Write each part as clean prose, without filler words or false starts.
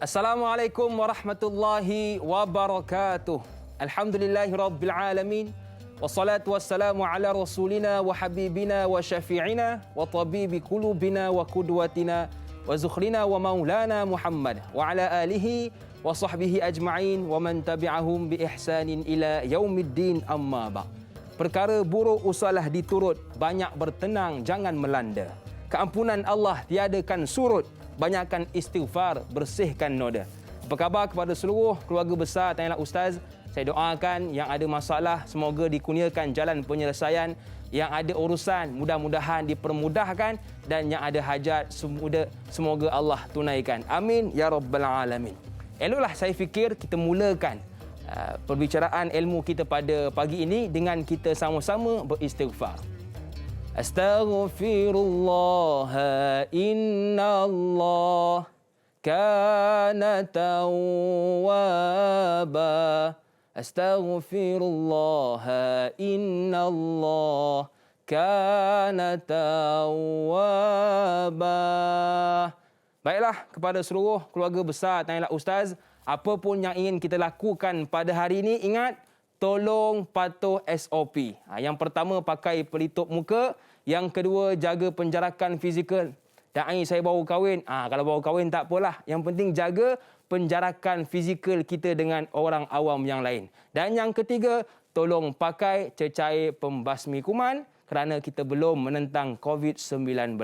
Assalamualaikum warahmatullahi wabarakatuh. Alhamdulillahi rabbil alamin. Wassalatu wassalamu ala rasulina wa habibina wa syafi'ina wa tabibi qulubina wa qudwatina wa zukhrina wa maulana Muhammad wa ala alihi wa sahbihi ajma'in wa man tabi'ahum bi ihsanin ila yaumiddin amma ba'. Perkara buruk usahlah diturut, banyak bertenang jangan melanda. Keampunan Allah tiadakan surut, banyakkan istighfar, bersihkan noda. Apa khabar kepada seluruh keluarga besar Tanyalah Ustaz? Saya doakan yang ada masalah semoga dikurniakan jalan penyelesaian, yang ada urusan mudah-mudahan dipermudahkan, dan yang ada hajat semoga Allah tunaikan. Amin ya rabbal alamin. Eloklah saya fikir kita mulakan perbicaraan ilmu kita pada pagi ini dengan kita sama-sama beristighfar. Astaghfirullah innallah kana tawwaba. Astaghfirullah innallah kana tawwaba. Baiklah, kepada seluruh keluarga besar Tanyalah Ustaz, apa pun yang ingin kita lakukan pada hari ini, ingat, tolong patuh SOP. Yang pertama, pakai pelitup muka. Yang kedua, jaga penjarakan fizikal. Dan saya baru kahwin. Kalau baru kahwin tak apalah. Yang penting jaga penjarakan fizikal kita dengan orang awam yang lain. Dan yang ketiga, tolong pakai cecair pembasmi kuman kerana kita belum menentang COVID-19.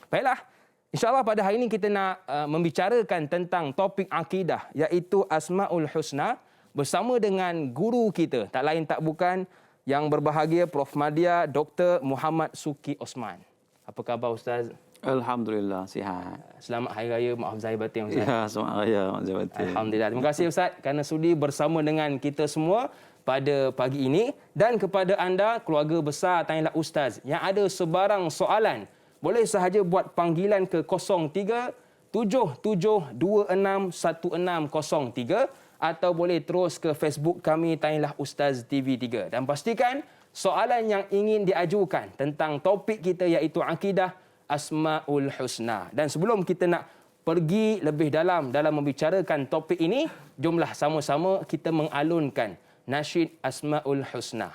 Baiklah, insyaAllah pada hari ini kita nak membicarakan tentang topik akidah, iaitu Asmaul Husna, bersama dengan guru kita, tak lain tak bukan yang berbahagia Prof. Madya Dr. Muhammad Suki Osman. Apa khabar Ustaz? Alhamdulillah, sihat. Selamat Hari Raya Maaf Zahir Batin Ustaz. Ya, selamat Raya Maaf Zahir Batin. Alhamdulillah. Terima kasih Ustaz kerana sudi bersama dengan kita semua pada pagi ini. Dan kepada anda, keluarga besar Tanyalah Ustaz, yang ada sebarang soalan, boleh sahaja buat panggilan ke 03 7726 1603 atau boleh terus ke Facebook kami Tanyalah Ustaz TV3. Dan pastikan soalan yang ingin diajukan tentang topik kita iaitu akidah Asmaul Husna. Dan sebelum kita nak pergi lebih dalam membicarakan topik ini, jomlah sama-sama kita mengalunkan nasyid Asmaul Husna.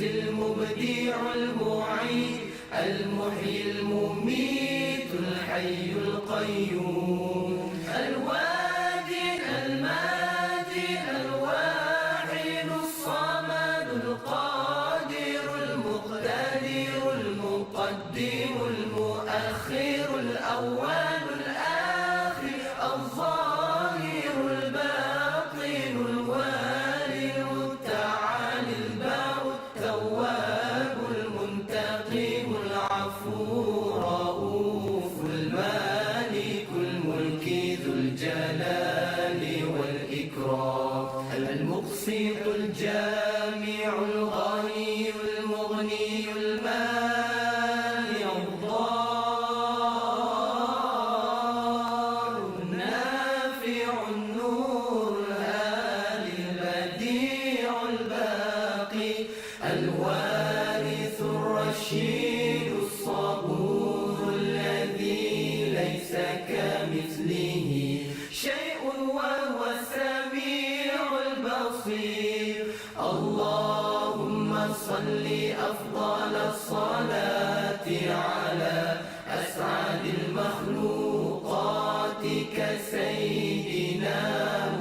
المبدع المعيد المحيي المميت الحي القيوم الواجد الماجد الواحد الصمد القادر المقتدر المقدم المؤخر الأول الآخر الظاهر الباطن الوالي المتعالي البر التواب المنتقم العفو رؤوف المال مثله شيء وهو السميع البصير اللهم صل أفضل الصلاة على أسعد المخلوقات كسيدنا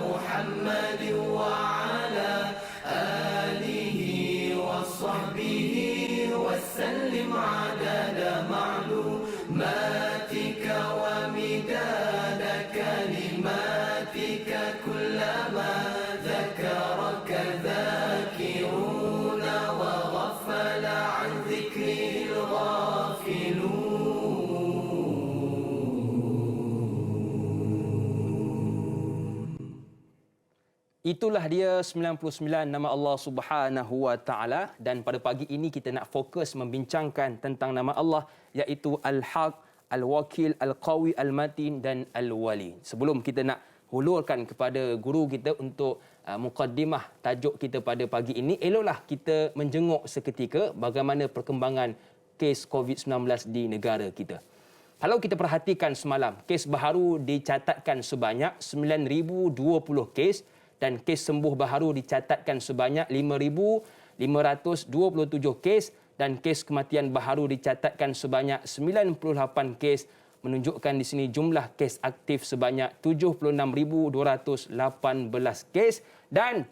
محمد وعلى آله وصحبه وسلم عدد معلوماتك ومداد كلماتك كلما ذكرك ذاكرون وغفل عن ذكره الغافلون. Itulah dia 99 nama Allah Subhanahu wa taala, dan pada pagi ini kita nak fokus membincangkan tentang nama Allah iaitu Al-Haq, Al-Wakil, Al-Qawi, Al-Matin dan Al-Wali. Sebelum kita nak hulurkan kepada guru kita untuk mukaddimah tajuk kita pada pagi ini, eloklah kita menjenguk seketika bagaimana perkembangan kes COVID-19 di negara kita. Kalau kita perhatikan semalam, kes baharu dicatatkan sebanyak 9,020 kes dan kes sembuh baharu dicatatkan sebanyak 5,527 kes dan kes kematian baharu dicatatkan sebanyak 98 kes, menunjukkan di sini jumlah kes aktif sebanyak 76,218 kes, dan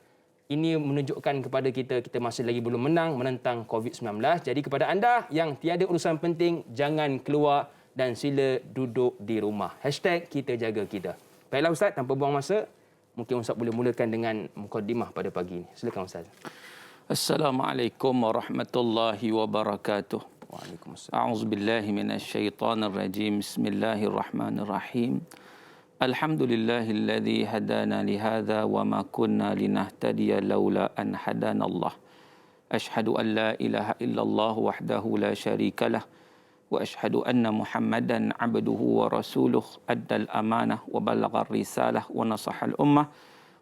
ini menunjukkan kepada kita masih lagi belum menang menentang COVID-19. Jadi kepada anda yang tiada urusan penting, jangan keluar dan sila duduk di rumah. #kita jaga kita. Baiklah Ustaz, tanpa buang masa, mungkin Ustaz boleh mulakan dengan mukaddimah pada pagi ini. Silakan Ustaz. Assalamualaikum warahmatullahi wabarakatuh. Waalaikumsalam. A'udzubillahi minasyaitonir rajim. Bismillahirrahmanirrahim. Alhamdulillahilladzi hadana lihadza wa ma kunna linahtadiya laula an hadanallah. Asyhadu an la ilaha illallah wahdahu la syarikalah wa asyhadu anna Muhammadan abduhu wa rasuluh addal amanah wa ballagha risalah wa nasahal ummah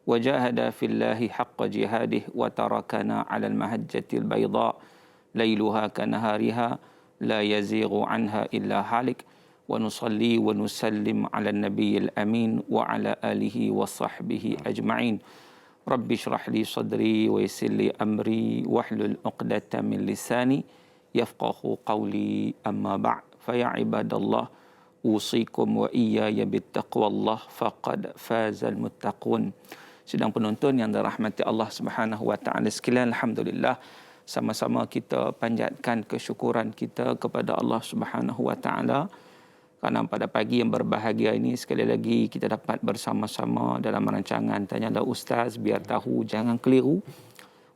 wa jahada fillahi haqqa jihadih wa tarakana 'alal mahajjatil bayda lailuha kanahariha la yazighu anha illa halik wa nusalli wa nusallim 'alan nabiyil amin wa 'ala alihi wa sahbihi ajma'in. Rabbi shrah li sadri wa yassir li amri wahlul 'uqdatam min lisani yafqahu qawli, amma ba'. Fa ya ibadallah, usikum wa iyaya bittaqwallah faqad fazal muttaqun. Sedang penonton yang dirahmati Allah Subhanahu wa taala sekalian, alhamdulillah sama-sama kita panjatkan kesyukuran kita kepada Allah Subhanahu wa taala kerana pada pagi yang berbahagia ini sekali lagi kita dapat bersama-sama dalam rancangan Tanyalah Ustaz, biar tahu jangan keliru,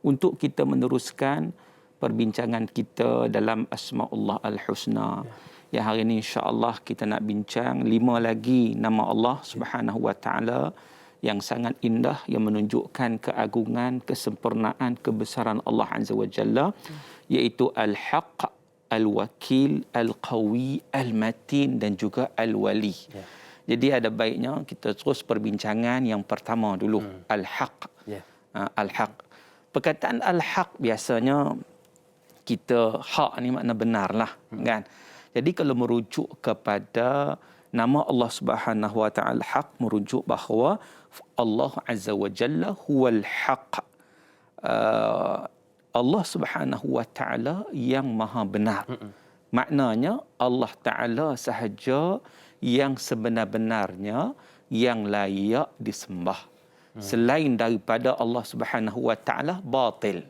untuk kita meneruskan perbincangan kita dalam Asma'ullah Al-Husna. Yang hari ini insya-Allah kita nak bincang 5 lagi nama Allah Subhanahu wa taala yang sangat indah, yang menunjukkan keagungan, kesempurnaan, kebesaran Allah Azza wa Jalla, iaitu Al-Haq, Al-Wakil, Al-Qawi, Al-Matin dan juga Al-Wali. Jadi ada baiknya kita terus perbincangan yang pertama dulu, Al-Haq. Al-Haq. Perkataan Al-Haq biasanya kita hak ni makna benar lah, kan? Jadi kalau merujuk kepada nama Allah Subhanahu wa taala Haq, merujuk bahawa Allah Azza wa Jalla huwal haq. Allah Subhanahu wa taala yang maha benar. Maknanya Allah Taala sahaja yang sebenar-benarnya yang layak disembah. Selain daripada Allah Subhanahu wa taala batil.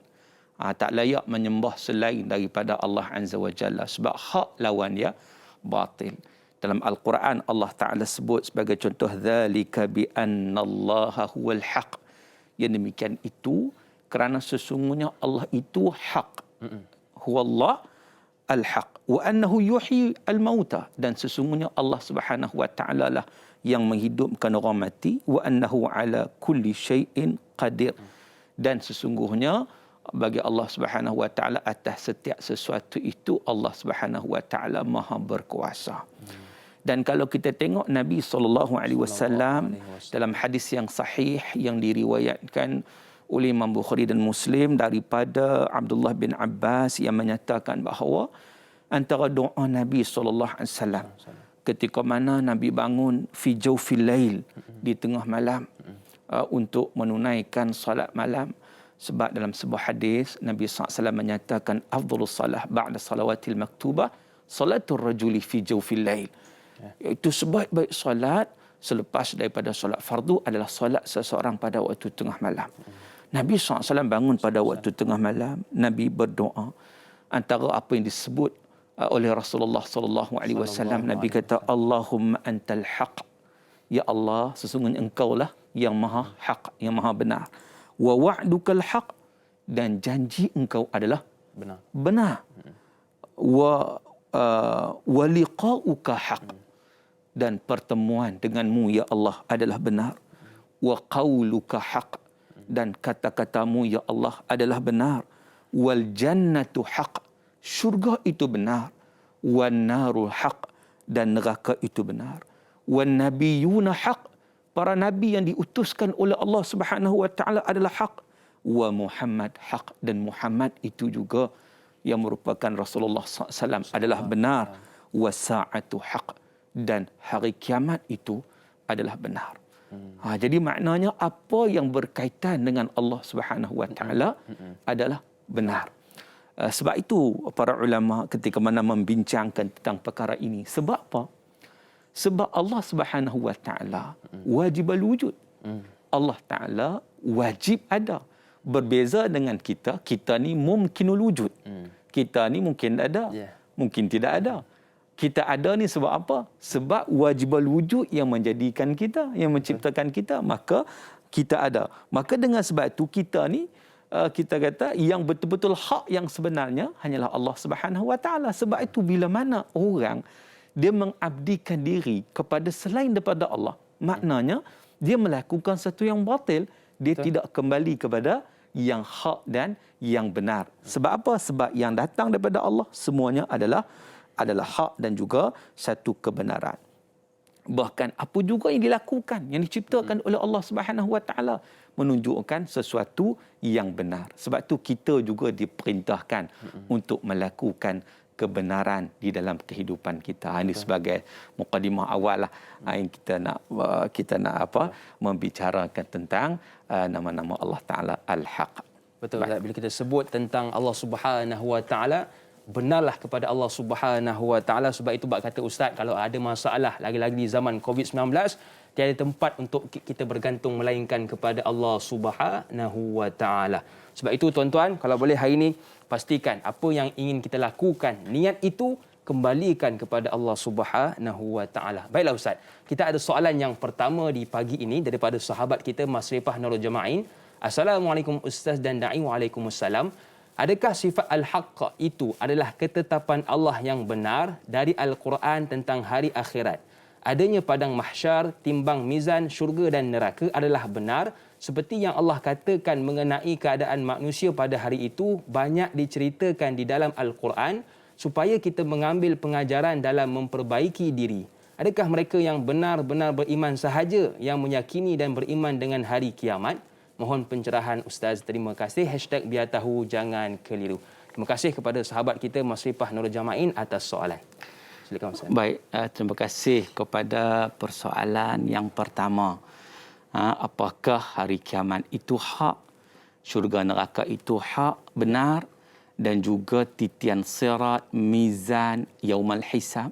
Tak layak menyembah selain daripada Allah Azza wa Jalla, sebab hak lawan dia batil. Dalam Al-Quran Allah Ta'ala sebut sebagai contoh, dzalika bi annallaha huwal haq. Yang demikian itu kerana sesungguhnya Allah itu hak. Huwallah al-haq wa annahu yuhyi al-mauta, dan sesungguhnya Allah Subhanahu wa taala lah yang menghidupkan orang mati, wa annahu ala kulli syai'in qadir, dan sesungguhnya bagi Allah Subhanahu wa taala atas setiap sesuatu itu Allah Subhanahu wa taala maha berkuasa. Dan kalau kita tengok Nabi SAW dalam hadis yang sahih yang diriwayatkan oleh Imam Bukhari dan Muslim daripada Abdullah bin Abbas yang menyatakan bahawa antara doa Nabi SAW ketika mana Nabi bangun fi jawfil lail, di tengah malam, untuk menunaikan solat malam. Sebab dalam sebuah hadis Nabi SAW menyatakan afdhalus salah ba'da salawatil maktubah salatul rajuli fi jawfil lail. Iaitu sebaik-baik solat selepas daripada solat fardu adalah solat seseorang pada waktu tengah malam. Nabi SAW bangun pada waktu tengah malam, Nabi berdoa. Antara apa yang disebut oleh Rasulullah SAW, Nabi kata, Allahumma antal haq. Ya Allah, sesungguhnya engkaulah yang maha haq, yang maha benar. Wa wa'dukal haq, dan janji engkau adalah benar. Wa liqa'uka haq, dan pertemuan denganmu ya Allah adalah benar. Wa qauluka haq, dan kata-katamu ya Allah adalah benar. Wal jannatu haq, syurga itu benar. Wan naru haq, dan neraka itu benar. Wan nabiyuna haq, para nabi yang diutuskan oleh Allah Subhanahu wa taala adalah hak. Wa Muhammad hak, dan Muhammad itu juga yang merupakan Rasulullah SAW adalah benar. Wa sa'atu hak, dan hari kiamat itu adalah benar. Jadi maknanya apa yang berkaitan dengan Allah Subhanahu wa taala adalah benar. Sebab itu para ulama ketika mana membincangkan tentang perkara ini, sebab apa? Sebab Allah Subhanahu wa taala wajibul wujud. Allah taala wajib ada. Berbeza dengan kita, kita ni mumkinul wujud. Kita ni mungkin ada, mungkin tidak ada. Kita ada ni sebab apa? Sebab wajibul wujud yang menjadikan kita, yang menciptakan kita, maka kita ada. Maka dengan sebab itu kita ni kita kata yang betul-betul hak yang sebenarnya hanyalah Allah Subhanahu wa taala. Sebab itu bila mana orang dia mengabdikan diri kepada selain daripada Allah, maknanya dia melakukan sesuatu yang batil. Dia tidak kembali kepada yang hak dan yang benar. Sebab apa? Sebab yang datang daripada Allah semuanya adalah hak dan juga satu kebenaran. Bahkan apa juga yang dilakukan, yang diciptakan oleh Allah Subhanahu wa taala menunjukkan sesuatu yang benar. Sebab tu kita juga diperintahkan untuk melakukan kebenaran di dalam kehidupan kita. Ini sebagai mukadimah awal lah yang kita nak membicarakan tentang nama-nama Allah Taala Al-Haq. Betul. Bila kita sebut tentang Allah Subhanahu wa taala, benarlah kepada Allah Subhanahu wa taala. Sebab itu bab kata ustaz, kalau ada masalah lagi-lagi di zaman COVID-19, tiada tempat untuk kita bergantung melainkan kepada Allah Subhanahu wa taala. Sebab itu tuan-tuan, kalau boleh hari ini pastikan apa yang ingin kita lakukan, niat itu kembalikan kepada Allah Subhanahu wa taala. Baiklah ustaz, kita ada soalan yang pertama di pagi ini daripada sahabat kita Masrifah Nurul Jama'in. Assalamualaikum ustaz dan da'i. Waalaikumsalam. Adakah sifat al-haqq itu adalah ketetapan Allah yang benar dari Al-Quran tentang hari akhirat? Adanya padang mahsyar, timbang mizan, syurga dan neraka adalah benar seperti yang Allah katakan mengenai keadaan manusia pada hari itu banyak diceritakan di dalam Al-Quran supaya kita mengambil pengajaran dalam memperbaiki diri. Adakah mereka yang benar-benar beriman sahaja yang meyakini dan beriman dengan hari kiamat? Mohon pencerahan Ustaz. Terima kasih. #biar tahu jangan keliru. Terima kasih kepada sahabat kita Masrifah Nurul Jama'in atas soalan. Silakan Ustaz. Baik, terima kasih kepada persoalan yang pertama. Apakah hari kiamat itu hak, syurga neraka itu hak, benar, dan juga titian sirat, mizan, yaumal hisab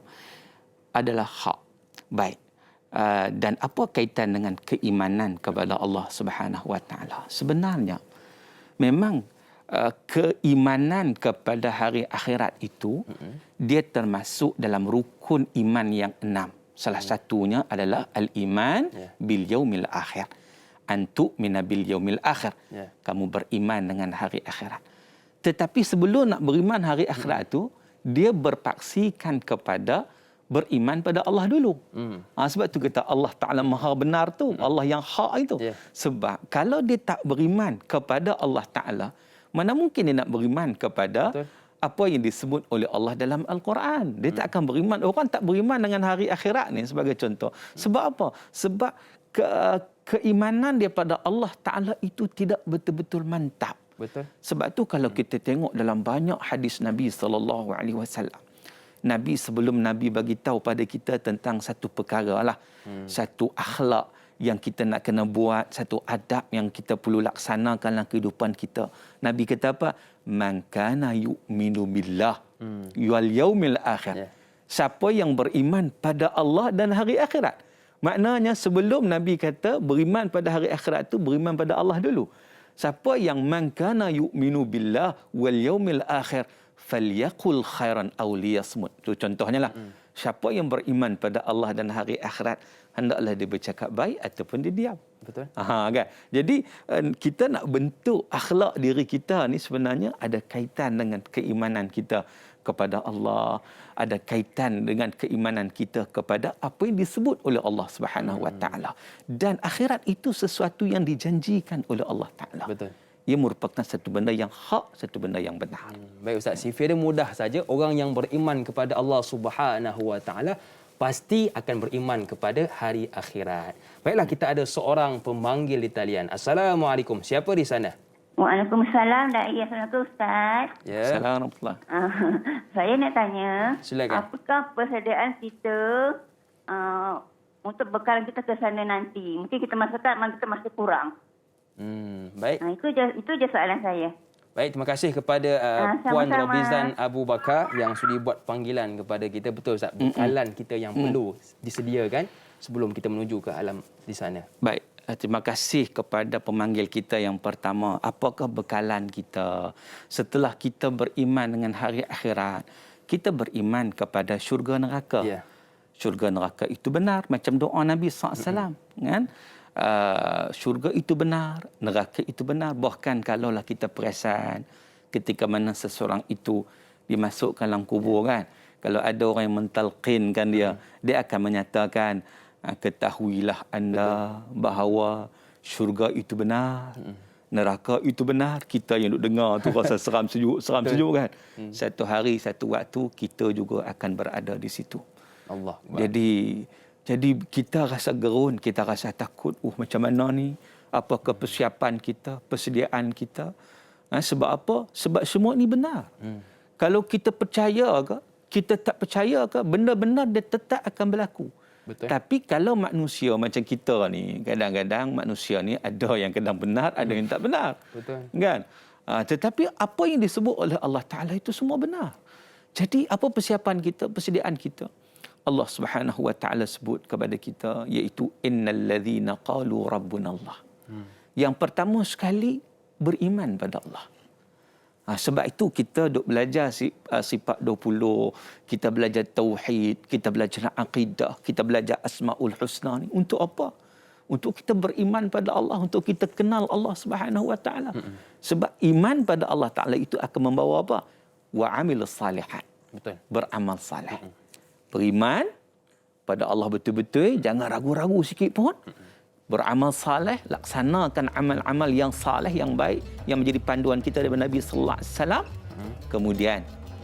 adalah hak. Baik. Dan apa kaitan dengan keimanan kepada Allah Subhanahu wa taala? Sebenarnya memang keimanan kepada hari akhirat itu dia termasuk dalam rukun iman yang 6. Salah satunya adalah al-iman bil yaumil akhir. Antu mina bil yaumil akhir. Kamu beriman dengan hari akhirat. Tetapi sebelum nak beriman hari akhirat itu, dia berpaksikan kepada beriman pada Allah dulu. Sebab tu kata Allah Ta'ala Maha Benar tu, Allah yang hak itu. Sebab kalau dia tak beriman kepada Allah Ta'ala, mana mungkin dia nak beriman kepada apa yang disebut oleh Allah dalam Al-Quran. Dia tak akan beriman. Orang tak beriman dengan hari akhirat ni sebagai contoh. Sebab apa? Sebab keimanan daripada Allah Ta'ala itu tidak betul-betul mantap. Betul. Sebab tu kalau kita tengok dalam banyak hadis Nabi SAW, Nabi sebelum Nabi bagi tahu pada kita tentang satu perkara lah, satu akhlak yang kita nak kena buat, satu adab yang kita perlu laksanakan dalam kehidupan kita. Nabi kata apa? Man kana yu'minu billah wal yaumil akhir. Siapa yang beriman pada Allah dan hari akhirat. Maknanya sebelum Nabi kata beriman pada hari akhirat tu, beriman pada Allah dulu. Siapa yang man kana yu'minu billah wal yaumil akhir falyaqul khairan aw liyasmut. Tu contohnya lah. Siapa yang beriman pada Allah dan hari akhirat, hendaklah dia bercakap baik ataupun dia diam. Betul. Kan? Jadi kita nak bentuk akhlak diri kita ni sebenarnya ada kaitan dengan keimanan kita kepada Allah, ada kaitan dengan keimanan kita kepada apa yang disebut oleh Allah Subhanahu Wa Taala. Dan akhirat itu sesuatu yang dijanjikan oleh Allah Taala. Betul. Ia merupakan satu benda yang hak, satu benda yang benar. Baik Ustaz, sifir dia mudah saja. Orang yang beriman kepada Allah Subhanahu Wa Taala pasti akan beriman kepada hari akhirat. Baiklah, kita ada seorang pemanggil di talian. Assalamualaikum. Siapa di sana? Waalaikumsalam. Assalamualaikum Ustaz. Ya. Assalamualaikum. Saya nak tanya, silakan. Apakah persediaan kita untuk bekalan kita ke sana nanti? Mungkin kita masih kurang. Baik. Itu je soalan saya. Baik, terima kasih kepada Puan Robizan Abu Bakar yang sudi buat panggilan kepada kita. Betul Ustaz, bekalan kita yang perlu disediakan sebelum kita menuju ke alam di sana. Baik, terima kasih kepada pemanggil kita yang pertama. Apakah bekalan kita setelah kita beriman dengan hari akhirat? Kita beriman kepada syurga neraka. Ya. Syurga neraka itu benar macam doa Nabi SAW, kan? Syurga itu benar, neraka itu benar. Bahkan kalaulah kita perasan ketika mana seseorang itu dimasukkan dalam kubur, kan, kalau ada orang yang mentalqinkan dia, dia akan menyatakan, ketahuilah anda bahawa syurga itu benar, neraka itu benar. Kita yang duk dengar tu rasa seram sejuk kan. Satu hari, satu waktu kita juga akan berada di situ. Allah. Jadi kita rasa gerun, kita rasa takut. Macam mana ni? Apakah persiapan kita, persediaan kita? Sebab apa? Sebab semua ni benar. Kalau kita percaya ke, kita tak percaya ke, benda-benda dia tetap akan berlaku. Betul. Tapi kalau manusia macam kita ni, kadang-kadang manusia ni ada yang kadang benar, ada yang tak benar. Betul. Kan? Tetapi apa yang disebut oleh Allah Ta'ala itu semua benar. Jadi apa persiapan kita, persediaan kita? Allah Subhanahu Wa Taala sebut kepada kita, iaitu innal ladzina qalu rabbuna Allah. Yang pertama sekali beriman pada Allah. Sebab itu kita duk belajar sifat 20, kita belajar tauhid, kita belajar akidah, kita belajar asmaul husna ni untuk apa? Untuk kita beriman pada Allah, untuk kita kenal Allah Subhanahu Wa Taala. Sebab iman pada Allah Taala itu akan membawa apa? Wa amilus salihat. Betul. Beramal saleh. Beriman pada Allah betul-betul, jangan ragu-ragu sikit pun. Beramal saleh, laksanakan amal-amal yang saleh, yang baik, yang menjadi panduan kita daripada Nabi sallallahu alaihi wasallam. Kemudian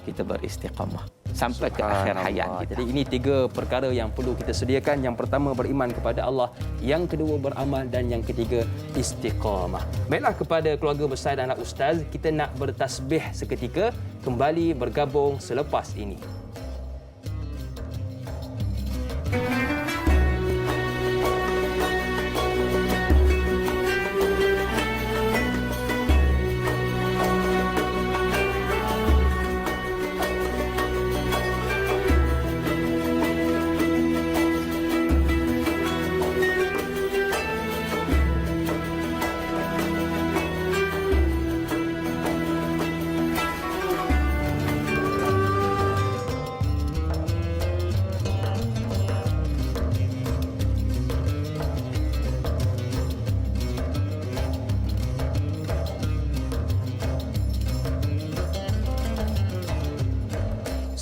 kita beristiqamah sampai ke akhir hayat kita. Jadi ini 3 perkara yang perlu kita sediakan. Yang pertama beriman kepada Allah, yang kedua beramal, dan yang ketiga istiqamah. Baiklah, kepada keluarga besar dan anak ustaz, kita nak bertasbih seketika, kembali bergabung selepas ini.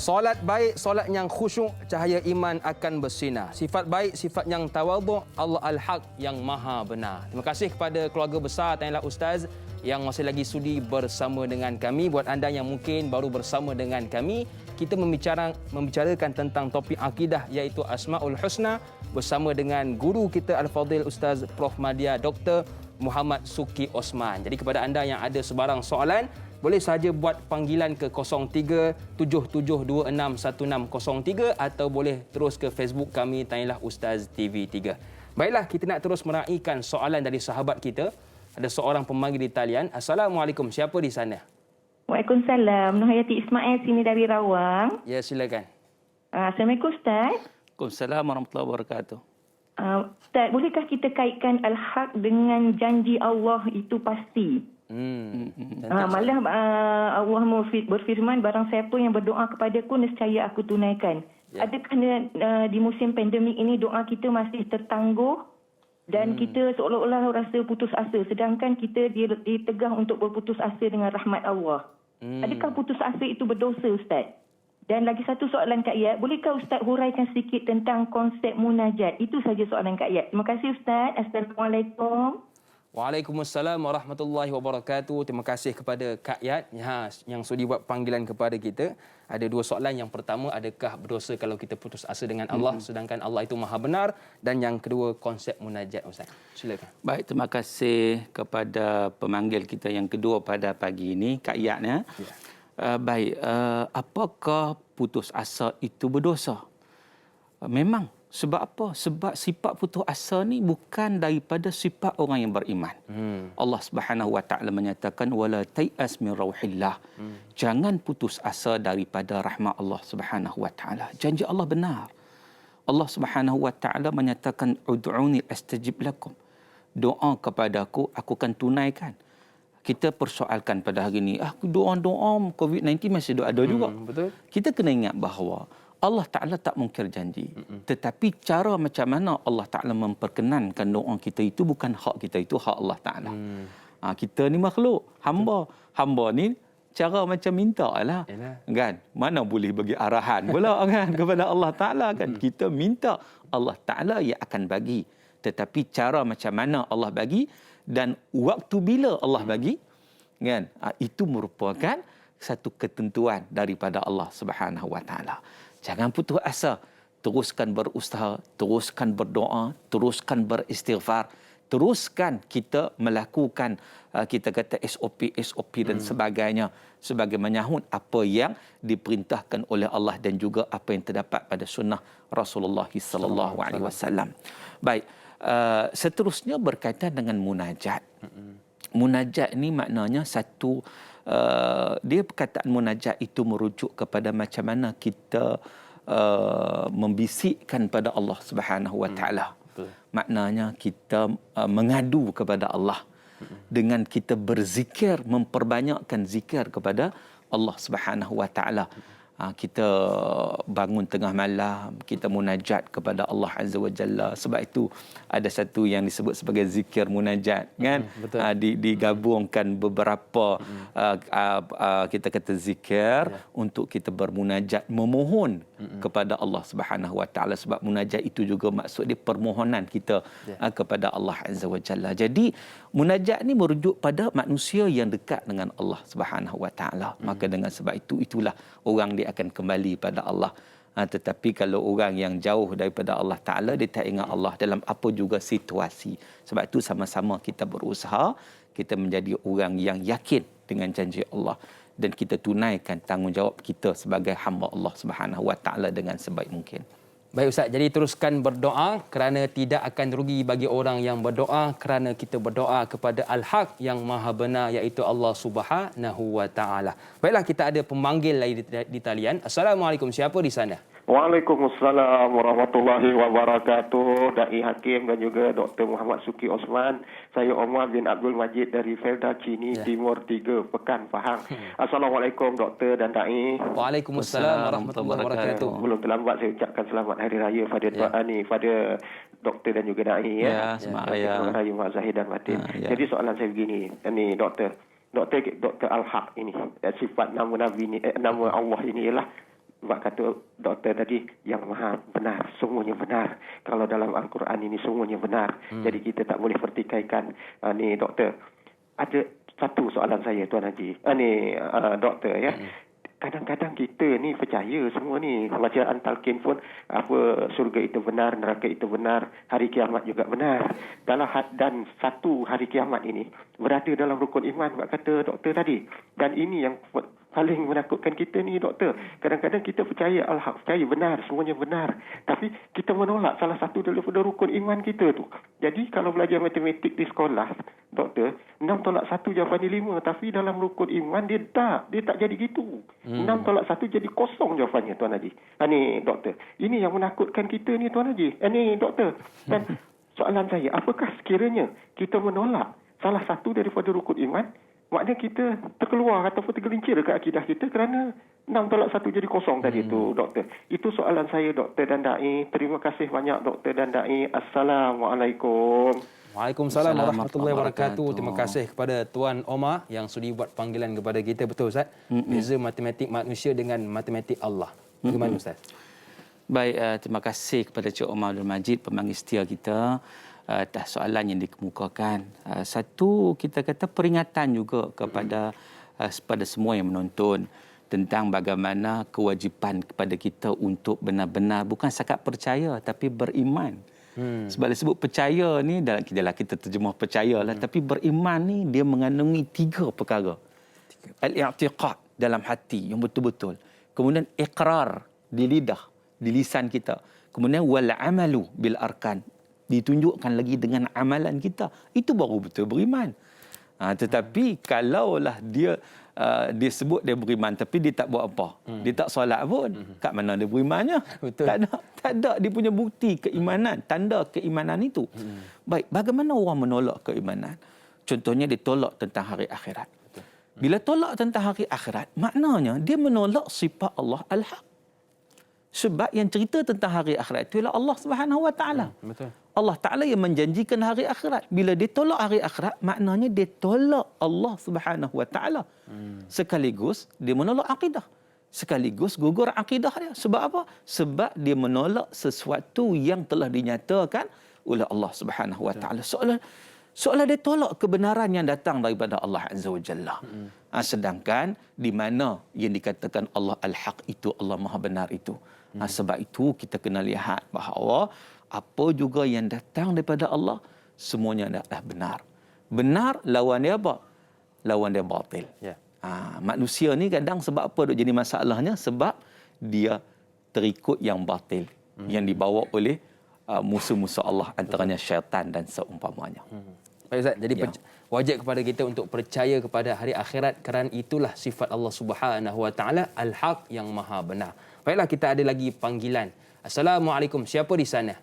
Solat baik, solat yang khusyuk, cahaya iman akan bersinar. Sifat baik, sifat yang tawadhu', Allah Al-Haq yang maha benar. Terima kasih kepada keluarga besar Tanyalah Ustaz yang masih lagi sudi bersama dengan kami. Buat anda yang mungkin baru bersama dengan kami, kita membicarakan tentang topik akidah, iaitu Asmaul Husna bersama dengan guru kita Al-Fadhil Ustaz Prof. Madya Dr. Muhammad Suki Osman. Jadi kepada anda yang ada sebarang soalan, boleh sahaja buat panggilan ke 0377261603 atau boleh terus ke Facebook kami Tanyalah Ustaz TV3. Baiklah, kita nak terus meraihkan soalan dari sahabat kita. Ada seorang pemanggil di talian. Assalamualaikum. Siapa di sana? Waalaikumsalam. Nur Hayati Ismail sini dari Rawang. Ya, silakan. Assalamualaikum Ustaz. Waalaikumsalam warahmatullahi wabarakatuh. Ustaz, bolehkah kita kaitkan al-haq dengan janji Allah itu pasti? Malah Allah berfirman, barang siapa yang berdoa kepadaku, nescaya aku tunaikan. Ya. Adakah di musim pandemik ini doa kita masih tertangguh dan kita seolah-olah rasa putus asa, sedangkan kita ditegah untuk berputus asa dengan rahmat Allah? Adakah putus asa itu berdosa, Ustaz? Dan lagi satu soalan Kak Yat, bolehkah Ustaz huraikan sedikit tentang konsep munajat? Itu saja soalan Kak Yat. Terima kasih Ustaz. Assalamualaikum. Waalaikumsalam warahmatullahi wabarakatuh. Terima kasih kepada Kak Yat yang sudi buat panggilan kepada kita. Ada dua soalan. Yang pertama, adakah berdosa kalau kita putus asa dengan Allah sedangkan Allah itu Maha benar? Dan yang kedua, konsep munajat, Ustaz. Silakan. Baik, terima kasih kepada pemanggil kita yang kedua pada pagi ini, Kak Yat. Ya. Baik, apakah putus asa itu berdosa? Memang. Sebab apa? Sebab sifat putus asa ni bukan daripada sifat orang yang beriman. Allah Subhanahu Wa Taala menyatakan wala tai'as min rauhillah. Jangan putus asa daripada rahmat Allah Subhanahu Wa Taala. Janji Allah benar. Allah Subhanahu Wa Taala menyatakan ud'uni astajib lakum. Doa kepadaku, aku akan tunaikan. Kita persoalkan pada hari ini, doa-doa COVID-19 masih ada juga. Betul. Kita kena ingat bahawa Allah Ta'ala tak mungkir janji. Tetapi cara macam mana Allah Ta'ala memperkenankan doa kita itu bukan hak kita, itu hak Allah Ta'ala. Kita ni makhluk, hamba. Hamba ni cara macam minta lah. Kan? Mana boleh bagi arahan pula kan kepada Allah Ta'ala kan. Kita minta, Allah Ta'ala yang akan bagi. Tetapi cara macam mana Allah bagi dan waktu bila Allah bagi, kan? Itu merupakan satu ketentuan daripada Allah Subhanahu Wa Taala. Jangan putus asa. Teruskan berusaha, teruskan berdoa, teruskan beristighfar, teruskan kita melakukan kita kata SOP dan sebagainya sebagai menyahut apa yang diperintahkan oleh Allah dan juga apa yang terdapat pada sunnah Rasulullah sallallahu alaihi wasallam. Baik, seterusnya berkaitan dengan munajat. Munajat ni maknanya satu dia perkataan munajat itu merujuk kepada macam mana kita membisikkan pada Allah Subhanahu Wa Taala. Maknanya kita mengadu kepada Allah dengan kita berzikir, memperbanyakkan zikir kepada Allah Subhanahu Wa Taala. Kita bangun tengah malam, kita munajat kepada Allah Azza wa Jalla. Sebab itu ada satu yang disebut sebagai zikir munajat, kan? Digabungkan beberapa kita kata zikir untuk kita bermunajat, memohon kepada Allah Subhanahu wa Taala. Sebab munajat itu juga maksud dia permohonan kita kepada Allah Azza wa Jalla. Jadi munajat ni merujuk pada manusia yang dekat dengan Allah Subhanahu wa Taala. Maka dengan sebab itu, itulah orang dia akan kembali pada Allah. Tetapi kalau orang yang jauh daripada Allah Ta'ala, dia tak ingat Allah dalam apa juga situasi. Sebab itu sama-sama kita berusaha, kita menjadi orang yang yakin dengan janji Allah. Dan kita tunaikan tanggungjawab kita sebagai hamba Allah Subhanahu Wa Ta'ala dengan sebaik mungkin. Baik Ustaz, jadi teruskan berdoa kerana tidak akan rugi bagi orang yang berdoa kerana kita berdoa kepada Al-Haq yang Maha Benar iaitu Allah Subhanahu Wa Taala. Baiklah, kita ada pemanggil lagi di talian. Assalamualaikum, siapa di sana? Waalaikumsalam warahmatullahi wabarakatuh. Dai Hakim dan juga Dr. Muhammad Suki Osman. Saya Omar bin Abdul Majid dari Felda Cini, Timur 3, Pekan, Pahang. Assalamualaikum Doktor dan Dai. Waalaikumsalam warahmatullahi wabarakatuh. Belum terlambat saya ucapkan selamat Hari Raya pada Doktor dan juga Dai. Selamat Raya Mak Zahir dan Batin. Jadi soalan saya begini, ini Doktor Al-Haq ini, sifat nama Nabi ini, nama Allah ini ialah, sebab kata doktor tadi, yang maha benar, semuanya benar. Kalau dalam Al-Quran ini semuanya benar. Jadi kita tak boleh pertikaikan. Ni doktor, ada satu soalan saya Tuan Haji. Doktor ya. kadang-kadang kita ni percaya semua ni. Bacaan talqin pun apa surga itu benar, neraka itu benar, hari kiamat juga benar. Dan satu hari kiamat ini berada dalam rukun iman, kata doktor tadi. Dan ini yang paling menakutkan kita ni, doktor. Kadang-kadang kita percaya al-haq, percaya benar, semuanya benar. Tapi kita menolak salah satu daripada rukun iman kita tu. Jadi kalau belajar matematik di sekolah, doktor, 6 tolak 1 jawapan dia 5. Tapi dalam rukun iman dia tak jadi gitu. 6 tolak 1 jadi kosong jawapannya, Tuan Haji. Ni doktor, ini yang menakutkan kita ni, Tuan Haji. Ni doktor. Dan soalan saya, apakah sekiranya kita menolak salah satu daripada rukun iman, maknanya kita terkeluar ataupun tergelincir ke akidah kita kerana 6 tolak 1 jadi kosong tadi tu, doktor. Itu soalan saya, doktor dan Dai. Terima kasih banyak, doktor dan Dai. Assalamualaikum. Waalaikumsalam warahmatullahi wabarakatuh. Terima kasih kepada Tuan Omar yang sudi buat panggilan kepada kita. Betul, Ustaz? Beza matematik manusia dengan matematik Allah. Bagaimana, Ustaz? Baik, terima kasih kepada Cik Omar Abdul Majid, pemanggil setia kita. Atas soalan yang dikemukakan. Satu, kita kata peringatan juga kepada semua yang menonton tentang bagaimana kewajipan kepada kita untuk benar-benar bukan setakat percaya tapi beriman. Sebab disebut percaya ni, dalam kita terjemah percayalah, tapi beriman ni dia mengandungi 3 perkara. Al-i'tiqad dalam hati yang betul-betul. Kemudian iqrar di lidah, di lisan kita. Kemudian wal amalu bil arkan, ditunjukkan lagi dengan amalan kita. Itu baru betul beriman. Tetapi kalaulah dia sebut dia beriman tapi dia tak buat apa, dia tak solat pun, kat mana dia berimannya? Tak ada dia punya bukti keimanan, tanda keimanan itu. Baik, bagaimana orang menolak keimanan? Contohnya dia tolak tentang hari akhirat. Bila tolak tentang hari akhirat, maknanya dia menolak sifat Allah al-haq. Sebab yang cerita tentang hari akhirat itu ialah Allah Subhanahu Wa Taala. Betul. Allah Taala yang menjanjikan hari akhirat. Bila dia tolak hari akhirat, maknanya dia tolak Allah Subhanahu Wa Taala. Sekaligus dia menolak akidah. Sekaligus gugur akidah dia. Sebab apa? Sebab dia menolak sesuatu yang telah dinyatakan oleh Allah Subhanahu Wa Taala. Seolah dia tolak kebenaran yang datang daripada Allah Azza wa Jalla. Sedangkan di mana yang dikatakan Allah Al-Haq itu, Allah Maha Benar itu. Sebab itu kita kena lihat bahawa apa juga yang datang daripada Allah, semuanya adalah benar. Benar lawan dia apa? Lawan dia batil. Yeah. Manusia ni kadang sebab apa duk jadi masalahnya? Sebab dia terikut yang batil. Yang dibawa oleh musuh-musuh Allah, antaranya syaitan dan seumpamanya. Baik, Ustaz. Jadi wajib kepada kita untuk percaya kepada hari akhirat kerana itulah sifat Allah Subhanahu Wa Taala Al-Haq yang Maha Benar. Baiklah, kita ada lagi panggilan. Assalamualaikum. Siapa di sana?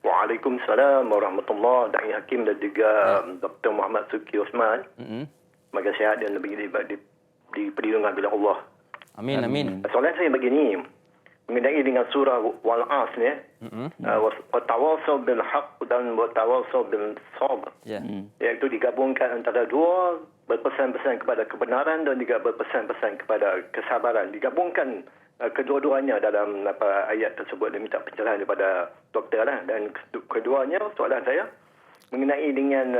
Waalaikumsalam warahmatullahi. Dai Hakim dan juga Dr. Muhammad Suki Osman. Semoga sihat dan lebih di perlindungan bila Allah. Amin, amin. Soalan saya begini. Mengenai dengan surah Wal-As ni. Watawassaw bil haqq dan watawassaw bil sabr. Iaitu digabungkan antara dua, berpesan-pesan kepada kebenaran dan juga berpesan-pesan kepada kesabaran. Digabungkan kedua-duanya dalam ayat tersebut dan minta pencerahan daripada doktor lah. Dan keduanya soalan saya mengenai dengan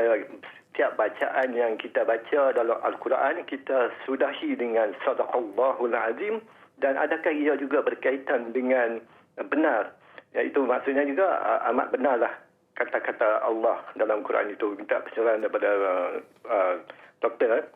setiap bacaan yang kita baca dalam Al-Quran, kita sudahi dengan Sadaqallahul Azim, dan adakah ia juga berkaitan dengan benar? Iaitu maksudnya juga amat benarlah kata-kata Allah dalam Quran itu. Minta pencerahan daripada doktor.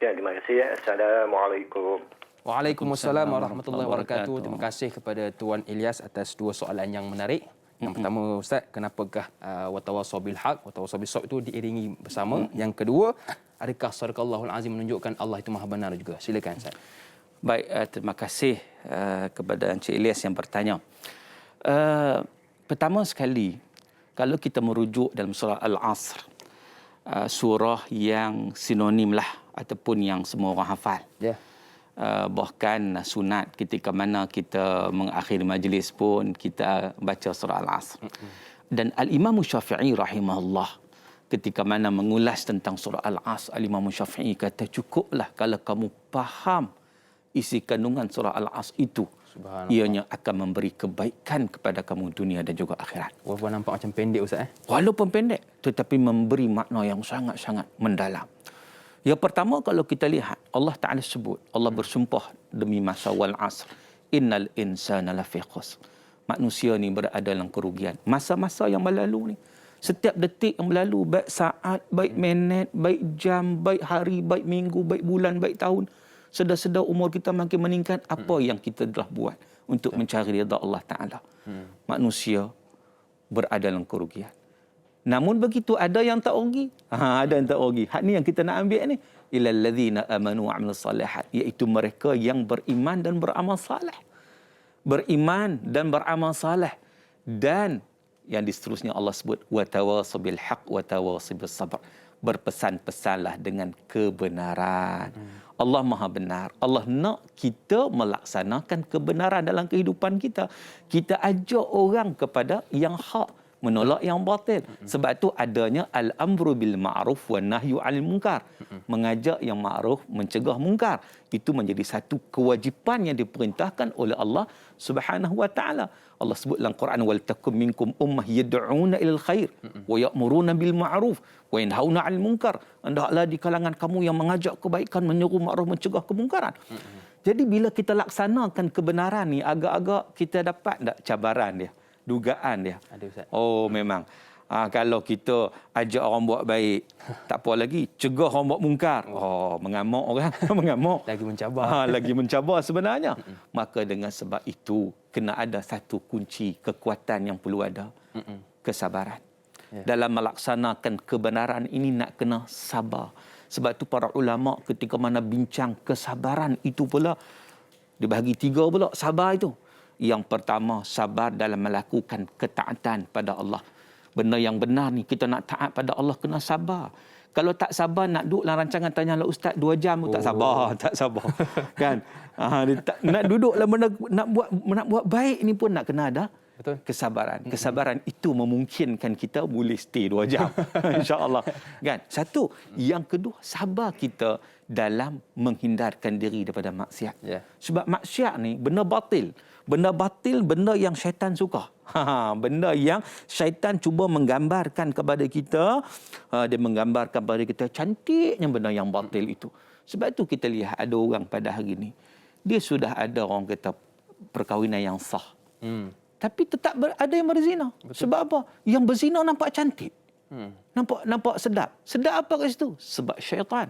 Terima kasih. Assalamualaikum. Waalaikumsalam warahmatullahi wabarakatuh. Terima kasih kepada Tuan Ilyas atas dua soalan yang menarik. Yang pertama, Ustaz, kenapakah watawassaw bil haq, watawassaw bis sabr itu diiringi bersama? Yang kedua, adakah Sadaqallahul Azim menunjukkan Allah itu Maha Benar juga? Silakan, Ustaz. Baik, terima kasih kepada Encik Ilyas yang bertanya. Pertama sekali, kalau kita merujuk dalam surah Al-Asr, surah yang sinonim lah ataupun yang semua orang hafal. Bahkan sunat ketika mana kita mengakhiri majlis pun kita baca surah Al-Asr. Dan Al-Imam Syafi'i rahimahullah ketika mana mengulas tentang surah Al-Asr, Al-Imam Syafi'i kata cukuplah kalau kamu faham isi kandungan surah Al-Asr itu, ianya akan memberi kebaikan kepada kamu dunia dan juga akhirat. Walaupun nampak macam pendek, Ustaz. Walaupun pendek, tetapi memberi makna yang sangat-sangat mendalam. Yang pertama, kalau kita lihat Allah Ta'ala sebut, Allah bersumpah demi masa wal asr, innal insana lafi khusr. Manusia ni berada dalam kerugian. Masa-masa yang berlalu ni, setiap detik yang berlalu, baik saat, baik minit, baik jam, baik hari, baik minggu, baik bulan, baik tahun, sedar-sedar umur kita makin meningkat, apa yang kita telah buat untuk mencari redha Allah Ta'ala. Manusia berada dalam kerugian. Namun begitu ada yang tak rugi. Ada yang tak rugi. Hak ni yang kita nak ambil ni. Ilal ladzina amanu wa amilus salihat, iaitu mereka yang beriman dan beramal saleh. Beriman dan beramal saleh. Dan yang seterusnya Allah sebut wa tawassaw bil haqq wa tawassaw bis sabr. Berpesan-pesanlah dengan kebenaran. Allah Maha benar. Allah nak kita melaksanakan kebenaran dalam kehidupan kita. Kita ajak orang kepada yang hak, menolak yang batil. Sebab tu adanya al-amru bil ma'ruf wa nahyu 'anil munkar. Mengajak yang ma'ruf, mencegah mungkar. Itu menjadi satu kewajipan yang diperintahkan oleh Allah Subhanahu wa taala. Allah sebut dalam Quran, wal takum minkum ummah yad'una ilal khair wa ya'muruna bil ma'ruf wa yanhauna 'anil munkar. Hendaklah di kalangan kamu yang mengajak kebaikan, menyeru ma'ruf, mencegah kemungkaran. Jadi bila kita laksanakan kebenaran ni, agak-agak kita dapat tak cabaran dia, dugaan dia. Ada, Ustaz. Oh, memang. Kalau kita ajak orang buat baik, tak apa lagi, cegah orang buat mungkar. Oh, mengamuk orang. Mengamuk. Lagi mencabar. Lagi mencabar sebenarnya. Maka dengan sebab itu, kena ada satu kunci kekuatan yang perlu ada. Kesabaran. Dalam melaksanakan kebenaran ini nak kena sabar. Sebab tu para ulama ketika mana bincang kesabaran itu pula, dibahagi 3 pula sabar itu. Yang pertama, sabar dalam melakukan ketaatan pada Allah. Benda yang benar ni, kita nak taat pada Allah, kena sabar. Kalau tak sabar, nak duduk dalam rancangan tanya lah Ustaz 2 jam, tak sabar, tak sabar. Kan? Nak duduk dalam benda, nak buat baik ni pun nak kena ada kesabaran. Kesabaran itu memungkinkan kita boleh stay 2 jam. InsyaAllah. Kan? Satu. Yang kedua, sabar kita dalam menghindarkan diri daripada maksiat. Sebab maksiat ni benda batil. Benda batil, benda yang syaitan suka. Benda yang syaitan cuba menggambarkan kepada kita. Dia menggambarkan kepada kita cantiknya benda yang batil itu. Sebab itu kita lihat ada orang pada hari ini, dia sudah ada orang kata perkahwinan yang sah. Tapi tetap ada yang berzina. Betul. Sebab apa? Yang berzina nampak cantik. Nampak sedap. Sedap apa kat situ? Sebab syaitan.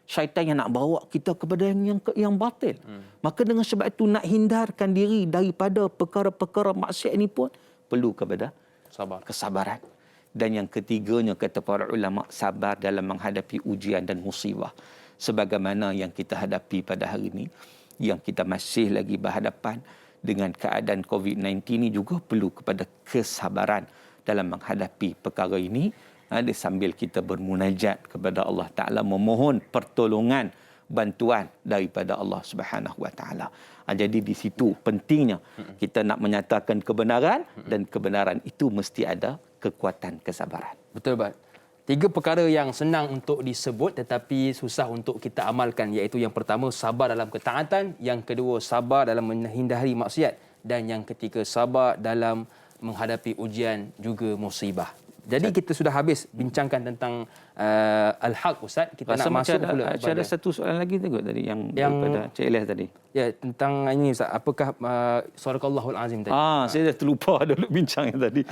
Syaitan yang nak bawa kita kepada yang batil. Maka dengan sebab itu nak hindarkan diri daripada perkara-perkara maksiat ini pun perlu kepada kesabaran. Dan yang ketiganya kata para ulama, sabar dalam menghadapi ujian dan musibah. Sebagaimana yang kita hadapi pada hari ini, yang kita masih lagi berhadapan dengan keadaan COVID-19 ini, juga perlu kepada kesabaran dalam menghadapi perkara ini. Sambil kita bermunajat kepada Allah Ta'ala, memohon pertolongan, bantuan daripada Allah Subhanahu Wa Ta'ala. Jadi di situ pentingnya kita nak menyatakan kebenaran, dan kebenaran itu mesti ada kekuatan kesabaran. Betul, Bat. 3 perkara yang senang untuk disebut tetapi susah untuk kita amalkan, iaitu yang pertama, sabar dalam ketaatan, yang kedua, sabar dalam menghindari maksiat, dan yang ketiga, sabar dalam menghadapi ujian juga musibah. Jadi kita sudah habis bincangkan tentang Al-Haq, Ustaz. Kita Rasa nak masuk pula kepada... Ada satu soalan lagi tengok tadi yang daripada Cik Elias tadi. Ya, tentang ini, Ustaz. Apakah Sadaqallahul Azim tadi? Saya dah terlupa dulu bincang yang tadi.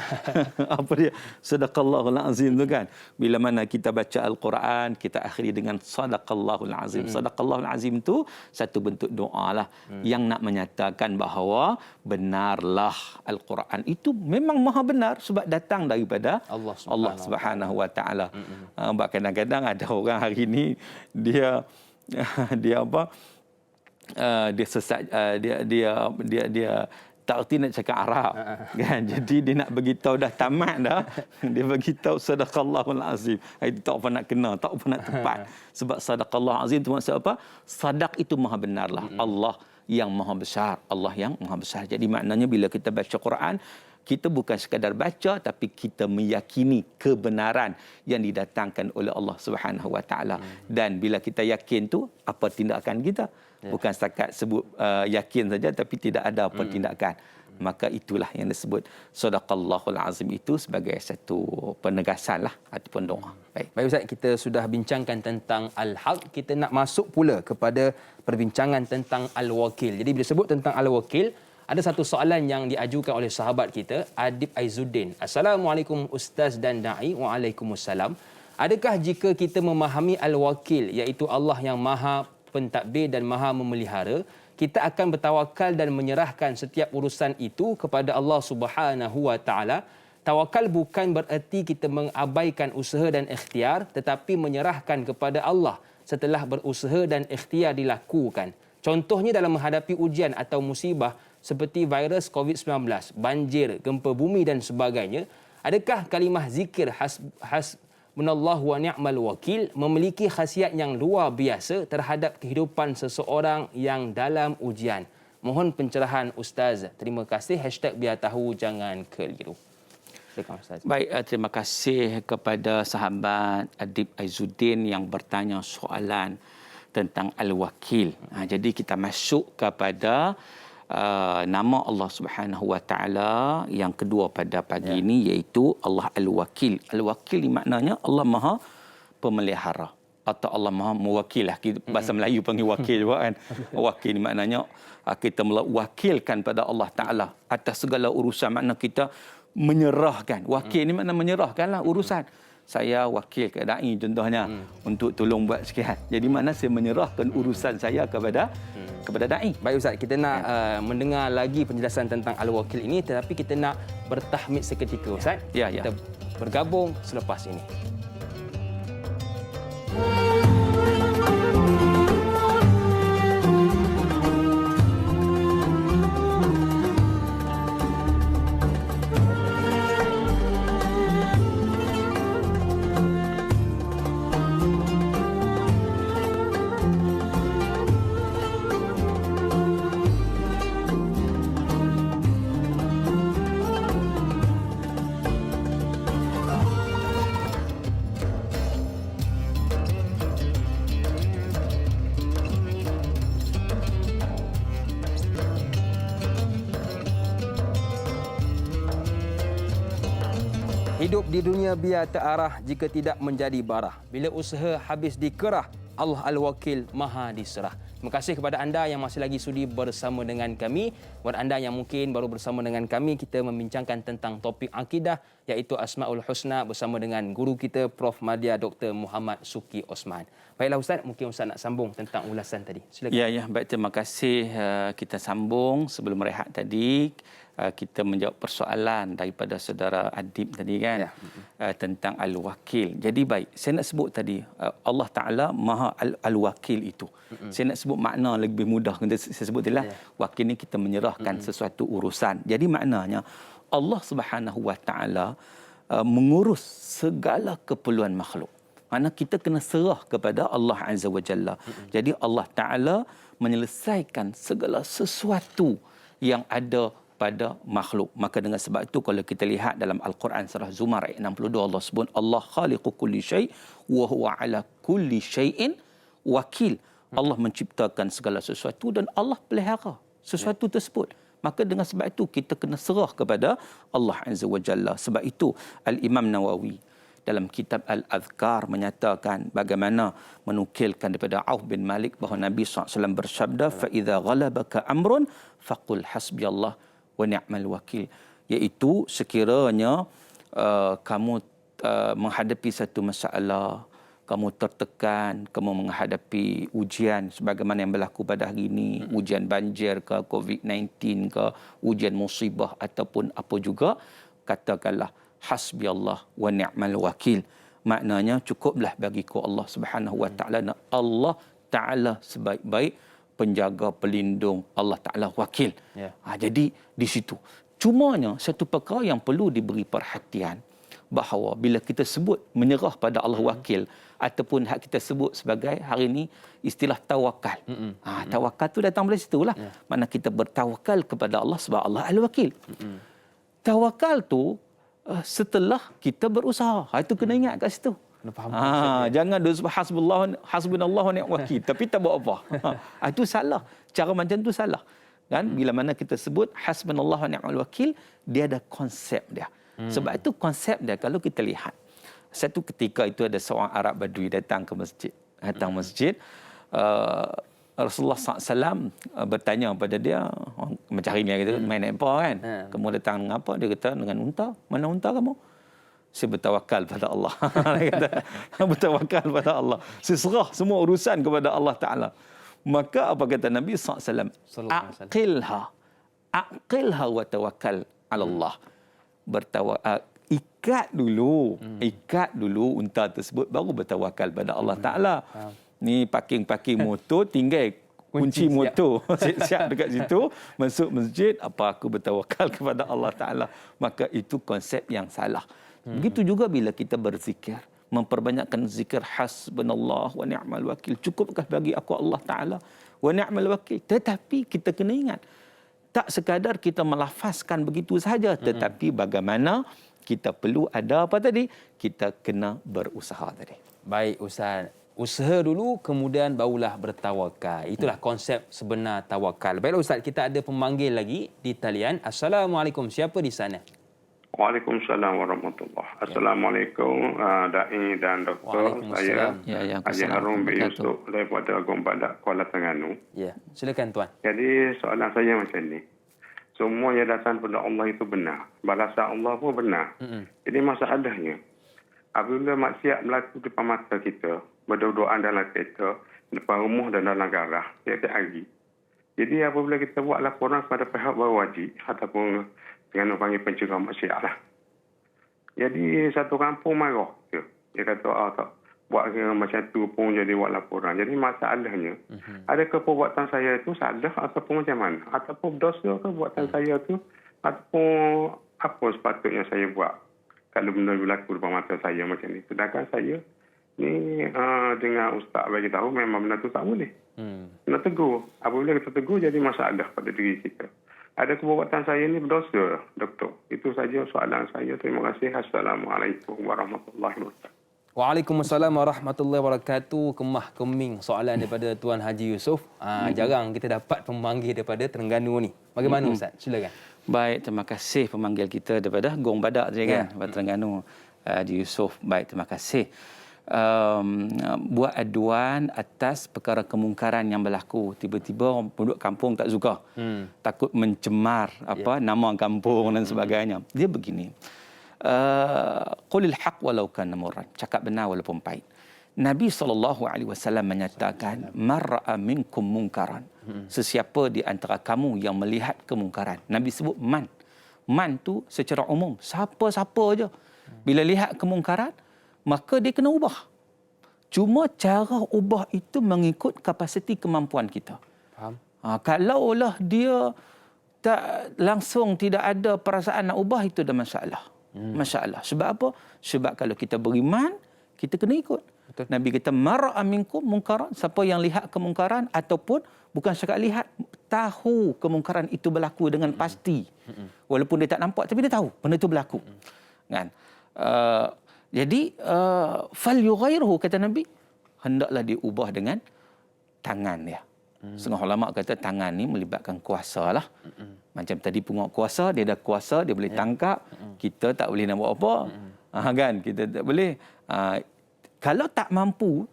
Apa dia? Sadaqallahul Azim tu kan. Bila mana kita baca Al-Quran, kita akhiri dengan Sadaqallahul Azim. Sadaqallahul Azim tu satu bentuk doa lah yang nak menyatakan bahawa benarlah Al-Quran itu memang maha benar sebab datang daripada Allah Subhanahu Wa Ta'ala. Kadang-kadang ada orang hari ini dia apa? Dia sesat, dia tak erti nak cakap Arab kan, jadi dia nak beritahu dah tamat dah, dia beritahu Sadaqallahul Azim. Itu tak apa nak kena, tak apa nak tepat. Sebab Sadaqallahul Azim itu maksud apa? Sadaq itu maha benarlah. Allah yang maha besar, Allah yang maha besar. Jadi maknanya bila kita baca Quran, kita bukan sekadar baca, tapi kita meyakini kebenaran yang didatangkan oleh Allah Subhanahu Wa Ta'ala. Dan bila kita yakin tu, apa tindakan kita? Bukan setakat sebut yakin saja, tapi tidak ada apa tindakan. Maka itulah yang disebut Sadaqallahul Azim itu sebagai satu penegasan lah ataupun doa. Baik Ustaz, kita sudah bincangkan tentang Al-Haq. Kita nak masuk pula kepada perbincangan tentang Al-Wakil. Jadi bila sebut tentang Al-Wakil, ada satu soalan yang diajukan oleh sahabat kita, Adib Aizuddin. Assalamualaikum Ustaz dan Da'i. Waalaikumsalam. Adakah jika kita memahami Al-Wakil, iaitu Allah yang Maha Pentadbir dan Maha Memelihara, kita akan bertawakal dan menyerahkan setiap urusan itu kepada Allah Subhanahu Wa Taala? Tawakal bukan bererti kita mengabaikan usaha dan ikhtiar, tetapi menyerahkan kepada Allah setelah berusaha dan ikhtiar dilakukan. Contohnya dalam menghadapi ujian atau musibah seperti virus COVID-19, banjir, gempa bumi dan sebagainya. Adakah kalimah zikir hasbunallahu wa ni'mal wakil memiliki khasiat yang luar biasa terhadap kehidupan seseorang yang dalam ujian? Mohon pencerahan Ustaz. Terima kasih. #biar tahu jangan keliru. Baik, terima kasih kepada sahabat Adib Aizuddin yang bertanya soalan tentang Al-Wakil. Jadi kita masuk kepada nama Allah Subhanahu Wa Taala yang kedua pada pagi ini, iaitu Allah Al-Wakil. Al-Wakil maknanya Allah Maha Pemelihara atau Allah Maha Mewakil. Bahasa Melayu panggil wakil juga kan. Wakil maknanya kita mewakilkan pada Allah Taala atas segala urusan, makna kita menyerahkan. Wakil ni makna menyerahkanlah urusan. Saya wakil ke da'i contohnya untuk tolong buat sekian. Jadi makna saya menyerahkan urusan saya kepada da'i. Baik Ustaz, kita nak mendengar lagi penjelasan tentang Al-Wakil ini, tetapi kita nak bertahmid seketika Ustaz. Ya. Kita bergabung selepas ini. Hidup di dunia biar terarah jika tidak menjadi barah. Bila usaha habis dikerah, Allah Al-Wakil Maha diserah. Terima kasih kepada anda yang masih lagi sudi bersama dengan kami. Buat anda yang mungkin baru bersama dengan kami, kita membincangkan tentang topik akidah, iaitu Asmaul Husna bersama dengan guru kita Prof. Madya Dr. Muhammad Suki Osman. Baiklah Ustaz, mungkin Ustaz nak sambung tentang ulasan tadi. Silakan. Ya, baik, terima kasih. Kita sambung sebelum rehat tadi. Kita menjawab persoalan daripada saudara Adib tadi kan, tentang Al-Wakil. Jadi baik, saya nak sebut tadi Allah Ta'ala Maha Al-Wakil itu. Saya nak sebut makna lebih mudah. Saya sebut tadi lah, wakil ni kita menyerahkan sesuatu urusan. Jadi maknanya Allah Subhanahu Wa Ta'ala mengurus segala keperluan makhluk. Mana kita kena serah kepada Allah Azza wa Jalla. Jadi Allah Ta'ala menyelesaikan segala sesuatu yang ada pada makhluk. Maka dengan sebab itu kalau kita lihat dalam Al-Quran surah Zumar ayat 62, Allah sebut Allah khaliqu kulli syai' wa huwa ala kulli syai'in wakil. Allah menciptakan segala sesuatu dan Allah pelihara sesuatu tersebut. Maka dengan sebab itu kita kena serah kepada Allah Azza wa Jalla. Sebab itu Al-Imam Nawawi dalam kitab Al-Adhkar menyatakan bagaimana menukilkan daripada Auf bin Malik bahawa Nabi SAW bersabda, فَإِذَا غَلَبَكَ أَمْرٌ فَقُلْ حَسْبِيَ اللَّهُ وَنِعْمَ الْوَكِيلُ. Iaitu sekiranya kamu menghadapi satu masalah, kamu tertekan, kamu menghadapi ujian sebagaimana yang berlaku pada hari ini, ujian banjir ke, COVID-19 ke, ujian musibah ataupun apa juga, katakanlah hasbiyallah wa ni'mal wakil. Maknanya cukuplah bagiku Allah Subhanahu wa taala. Allah Taala sebaik-baik penjaga, pelindung, Allah Taala wakil. Jadi di situ. Cumanya satu perkara yang perlu diberi perhatian, bahawa bila kita sebut menyerah pada Allah wakil, ataupun hak kita sebut sebagai hari ini istilah tawakal. Tawakal tu datang dari situlah. Mana kita bertawakal kepada Allah sebab Allah Al-Wakil. Tawakal tu setelah kita berusaha. Itu kena ingat kat situ. Jangan hasbunallahu wa ni'mal wakil tapi tak buat apa. Itu salah. Cara macam tu salah. Kan bila mana kita sebut hasbunallah wa ni'mal wakil, dia ada konsep dia. Sebab itu konsep dia kalau kita lihat. Satu ketika itu ada seorang Arab Badui datang ke masjid. Rasulullah SAW bertanya kepada dia, macam hari ni kita main apa kan. Kamu datang dengan apa? Dia kata dengan unta. Mana unta kamu? Saya bertawakal pada Allah. Dia kata, bertawakal pada Allah. Saya serah semua urusan kepada Allah Ta'ala. Maka apa kata Nabi SAW? Aqilha wa tawakkal ala Allah. Ikat dulu unta tersebut, baru bertawakal pada Allah Ta'ala. Ni parking motor, tinggal kunci motor siap dekat situ, masuk masjid, apa aku bertawakal kepada Allah Ta'ala. Maka itu konsep yang salah. Begitu juga bila kita berzikir, memperbanyakkan zikir hasbunallah wa ni'mal wakil. Cukupkah bagi aku Allah Ta'ala wa ni'mal wakil? Tetapi kita kena ingat, tak sekadar kita melafazkan begitu sahaja, tetapi bagaimana kita perlu ada apa tadi? Kita kena berusaha tadi. Baik Ustaz. Usaha dulu, kemudian barulah bertawakal. Itulah konsep sebenar tawakal. Baiklah Ustaz, kita ada pemanggil lagi di talian. Assalamualaikum. Siapa di sana? Waalaikumsalam warahmatullahi. Assalamualaikum Da'i dan Doktor. Saya Haji Harun bin Yusuf daripada Agung Badak, Kuala Terengganu. Ya, silakan tuan. Jadi soalan saya macam ni. Semua yang datang pada Allah itu benar. Balasan Allah pun benar. Jadi masalahnya, apabila maksiat berlaku depan mata kita, berdoa dalam kereta, depan rumah dan dalam garah, tiap-tiap hari. Jadi apabila kita buat laporan kepada pihak berwajib ataupun dengan panggil pencegah maksiat lah. Jadi satu kampung marah. Dia kata, tak buat macam tu pun jadi buat laporan. Jadi masalahnya, adakah perbuatan saya itu salah ataupun macam mana? Ataupun dosa ke buatan saya tu? Ataupun apa sepatutnya saya buat kalau benda berlaku depan mata saya macam ni? Sedangkan saya ni dengan ustaz bagi tahu memang benda tu tak boleh. Kena tegur. Apabila kita tegur, jadi masalah pada diri kita. Ada perbuatan saya ni berdosa, Doktor. Itu saja soalan saya. Terima kasih. Assalamualaikum warahmatullahi wabarakatuh. Waalaikumsalam warahmatullahi wabarakatuh. Kemah keming soalan daripada Tuan Haji Yusof. Jarang kita dapat pemanggil daripada Terengganu ni. Bagaimana Ustaz? Silakan. Baik, terima kasih pemanggil kita daripada Gong Badak tadi kan, daripada Terengganu, Haji Yusof. Baik, terima kasih. Buat aduan atas perkara kemungkaran yang berlaku. Tiba-tiba orang penduduk kampung tak suka. Takut mencemar nama kampung dan sebagainya. Dia begini. Qulil haq walau kana murran. Cakap benar walaupun pahit. Nabi SAW menyatakan, man ra'a minkum munkaran. Sesiapa di antara kamu yang melihat kemungkaran. Nabi sebut man. Man tu secara umum. Siapa-siapa je. Bila lihat kemungkaran, maka dia kena ubah. Cuma cara ubah itu mengikut kapasiti kemampuan kita. Faham? Kalaulah dia tak langsung tidak ada perasaan nak ubah, itu dah masalah. Masalah. Sebab apa? Sebab kalau kita beriman, kita kena ikut. Betul. Nabi kata, mara'a minkum munkaran. Siapa yang lihat kemungkaran ataupun bukan sekadar lihat, tahu kemungkaran itu berlaku dengan pasti. Walaupun dia tak nampak, tapi dia tahu benda itu berlaku. Kan? Jadi, fal yughairhu, kata Nabi, hendaklah diubah dengan tangan dia. Setengah ulama kata tangan ni melibatkan kuasa lah. Macam tadi penguat kuasa, dia ada kuasa, dia boleh tangkap. Kita tak boleh nak buat apa. Kan? Kita tak boleh. Kalau tak mampu,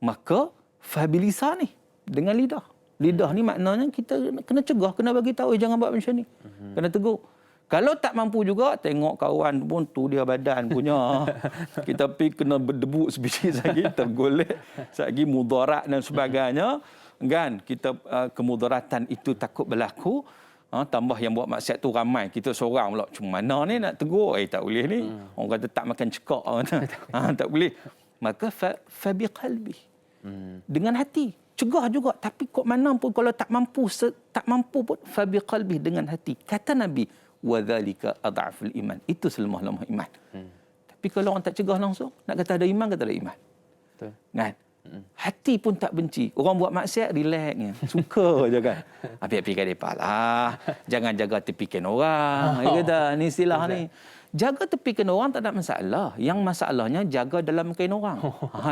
maka fabilisa ni dengan lidah. Lidah ni maknanya kita kena cegah, kena bagi tahu, jangan buat macam ni. Kena tegur. Kalau tak mampu juga, tengok kawan pun tu dia badan punya. Kita pergi kena berdebu sebiji lagi, tergolek. Lagi mudarat dan sebagainya. Kan? Kita kemudaratan itu takut berlaku. Tambah yang buat maksiat tu ramai. Kita seorang pula. Cuma mana ni nak tegur? Tak boleh ni. Orang kata tak makan cekak. Tak boleh. Maka fabiqalbi. Dengan hati. Cegah juga. Tapi kok mana pun kalau tak mampu pun fabiqalbi, dengan hati. Kata Nabi, وَذَلِكَ أَضْعَفُ الْإِيمَانِ. Itu selemah-lemah iman. Tapi kalau orang tak cegah langsung, nak kata ada iman, kata ada iman. Betul. Kan? Hati pun tak benci. Orang buat maksiat, relaxnya. Suka je kan. Api-api kat depan lah. Jangan jaga tepikan orang. Dia kata, ni istilah ni. Jaga tepikan orang tak ada masalah. Yang masalahnya jaga dalam kain orang.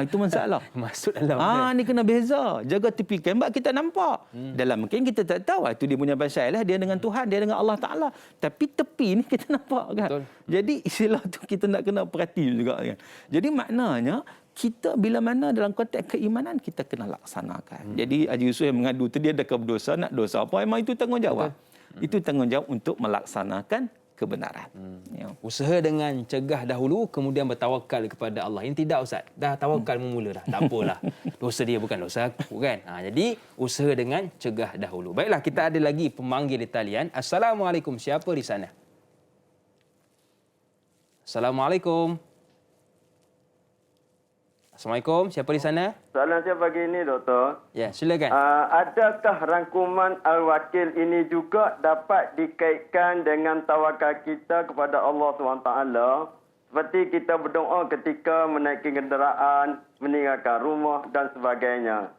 Itu masalah. Masuk dalam. Ni kena beza. Jaga tepikan sebab kita nampak. Dalam kain kita tak tahu itu dia punya pasal lah, dia dengan Tuhan, dia dengan Allah Taala. Tapi tepi ni kita nampak kan. Betul. Jadi istilah tu kita nak kena perhati juga kan. Jadi maknanya kita bila mana dalam konteks keimanan kita kena laksanakan. Jadi Haji Yusof yang mengadu tu dia ada berdosa, nak dosa apa, memang itu tanggungjawab. Itu tanggungjawab untuk melaksanakan kebenaran. Ya. Usaha dengan cegah dahulu, kemudian bertawakal kepada Allah. Ini tidak, Ustaz. Dah tawakal memula dah. Tak apalah. Dosa dia bukan dosa aku kan. Jadi usaha dengan cegah dahulu. Baiklah, kita ada lagi pemanggil di talian. Assalamualaikum. Siapa di sana? Assalamualaikum. Assalamualaikum. Siapa di sana? Soalan saya pagi ini, Doktor. Ya, silakan. Adakah rangkuman Al-Wakil ini juga dapat dikaitkan dengan tawakal kita kepada Allah SWT? Seperti kita berdoa ketika menaiki kenderaan, meninggalkan rumah dan sebagainya.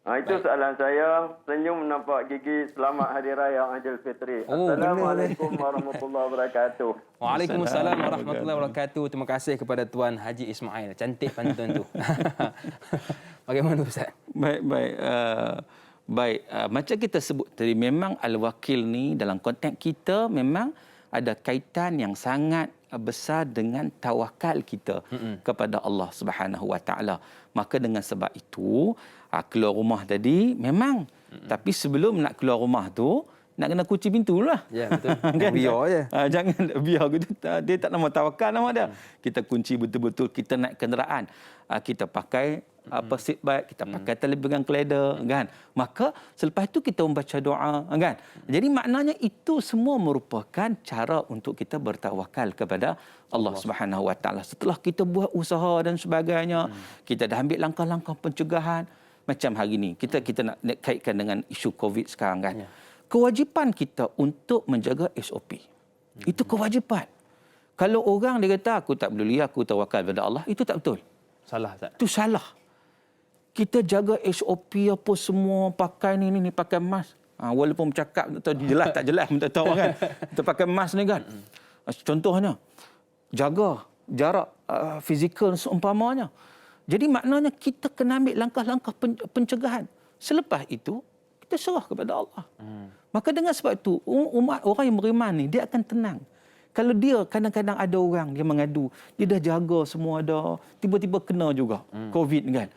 Itu soalan saya. Senyum nampak gigi. Selamat Hari Raya Aidilfitri. Assalamualaikum warahmatullahi wabarakatuh. Waalaikumsalam warahmatullahi wabarakatuh. Terima kasih kepada Tuan Haji Ismail. Cantik pantun tu. Bagaimana Ustaz? Baik. Macam kita sebut tadi, memang Al-Wakil ni dalam konteks kita memang ada kaitan yang sangat besar dengan tawakal kita kepada Allah Subhanahu Wa Taala. Maka dengan sebab itu keluar rumah tadi memang tapi sebelum nak keluar rumah tu nak kena kunci pintu lah. Ya, betul. Kan? Biar je. Jangan biar gitu. Dia tak nama tawakal nama dia. Kita kunci betul-betul, kita naik kenderaan. Kita pakai seat belt, kita pakai telepegang keleda kan. Maka selepas itu kita membaca doa kan. Jadi maknanya itu semua merupakan cara untuk kita bertawakal kepada Allah Subhanahu Wa Taala. Setelah kita buat usaha dan sebagainya, kita dah ambil langkah-langkah pencegahan. Macam hari ni kita nak kaitkan dengan isu COVID sekarang kan. Ya. Kewajipan kita untuk menjaga SOP. Itu kewajipan. Kalau orang dia kata aku tak peduli, aku tawakal pada Allah, itu tak betul. Salah tak? Itu salah. Kita jaga SOP apa semua, pakai ni pakai mask. Walaupun bercakap tak tahu jelas tak jelas, tak tahu kan. Kita pakai mask ni kan. Contohnya jaga jarak fizikal seumpamanya. Jadi maknanya kita kena ambil langkah-langkah pencegahan. Selepas itu kita serah kepada Allah. Maka dengan sebab itu umat orang yang beriman ni dia akan tenang. Kalau dia kadang-kadang ada orang dia mengadu, dia dah jaga semua dah, tiba-tiba kena juga COVID kan.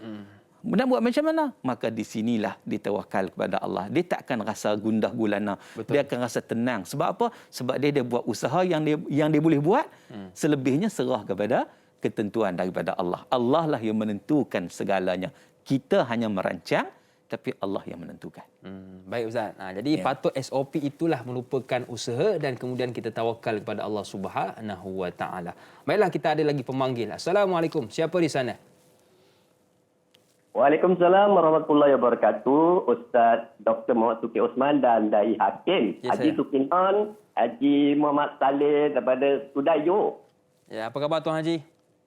Nak buat macam mana? Maka di sinilah dia tawakal kepada Allah. Dia tak akan rasa gundah gulana. Betul. Dia akan rasa tenang. Sebab apa? Sebab dia buat usaha yang dia boleh buat. Selebihnya serah kepada ketentuan daripada Allah. Allah lah yang menentukan segalanya. Kita hanya merancang, tapi Allah yang menentukan. Baik Ustaz. Jadi patut SOP itulah merupakan usaha dan kemudian kita tawakal kepada Allah Subhanahu Wa Taala. Baiklah, kita ada lagi pemanggil. Assalamualaikum. Siapa di sana? Waalaikumsalam warahmatullahi wabarakatuh. Ustaz Dr. Muhammad Suki Osman dan Dai Hakim. Ya, Haji Sukinon, Haji Muhammad Saleh daripada Sudayo. Ya, apa khabar Tuan Haji?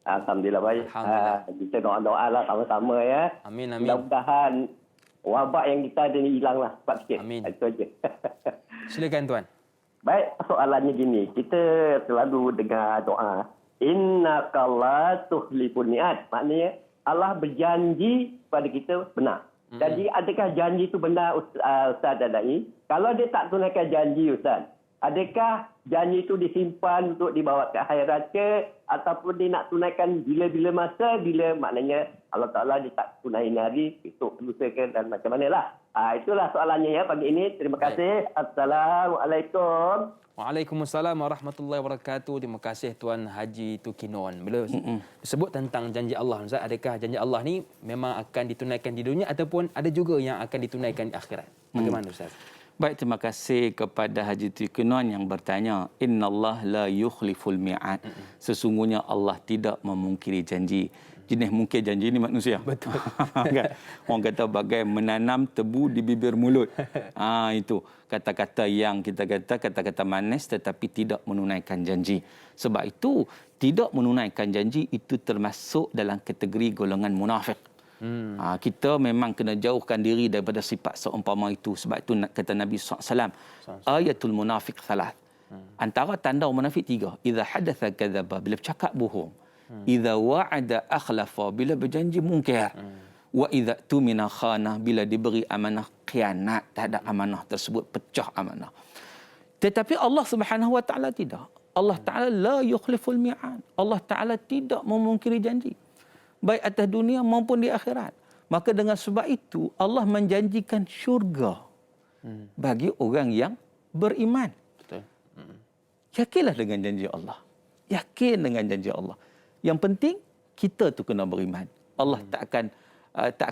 Alhamdulillah baik. Alhamdulillah. Kita doa-doa lah sama-sama ya. Amin, amin. Mudah-mudahan wabak yang kita ada ni hilang lah cepat sikit. Amin. Itu aja. Silakan Tuan. Baik, soalannya gini. Kita selalu dengar doa. Innaka la tuhliful mi'ad. Maknanya Allah berjanji pada kita benar. Jadi adakah janji itu benar Ustaz dan Dai? Kalau dia tak tunaikan janji Ustaz, adakah janji itu disimpan untuk dibawa ke akhirat ke? Ataupun dia nak tunaikan bila-bila masa, bila maknanya Allah Ta'ala dia tak tunaikan hari, esok lusa ke dan macam mana lah. Itulah soalannya ya pagi ini. Terima kasih. Assalamualaikum. Waalaikumsalam warahmatullahi wabarakatuh. Terima kasih Tuan Haji Tukinon. Bila disebut tentang janji Allah, Ustaz, adakah janji Allah ni memang akan ditunaikan di dunia ataupun ada juga yang akan ditunaikan di akhirat? Bagaimana Ustaz? Baik, terima kasih kepada Haji Tukinon yang bertanya. Innallaha la yukhliful mi'ad. Sesungguhnya Allah tidak memungkiri janji. Jenis mungkir janji ni manusia. Betul. Kan? Orang kata bagai menanam tebu di bibir mulut. Itu kata-kata yang kita kata-kata manis tetapi tidak menunaikan janji. Sebab itu tidak menunaikan janji itu termasuk dalam kategori golongan munafik. Kita memang kena jauhkan diri daripada sifat seumpama itu. Sebab itu kata Nabi SAW, ayatul munafik salat. Antara tanda orang munafik 3. Idza hadatsa kadzaba, bila bercakap bohong. Idza wa'ada akhlafa, bila berjanji mungkar. Wa idza tumina khana, bila diberi amanah khianat terhadap amanah tersebut, pecah amanah. Tetapi Allah Subhanahu wa taala tidak. Allah taala la yukhliful mi'ad. Allah taala tidak memungkiri janji, baik atas dunia maupun di akhirat. Maka dengan sebab itu Allah menjanjikan syurga bagi orang yang beriman. Betul. Yakinlah dengan janji Allah. Yakin dengan janji Allah. Yang penting kita tu kena beriman. Allah tak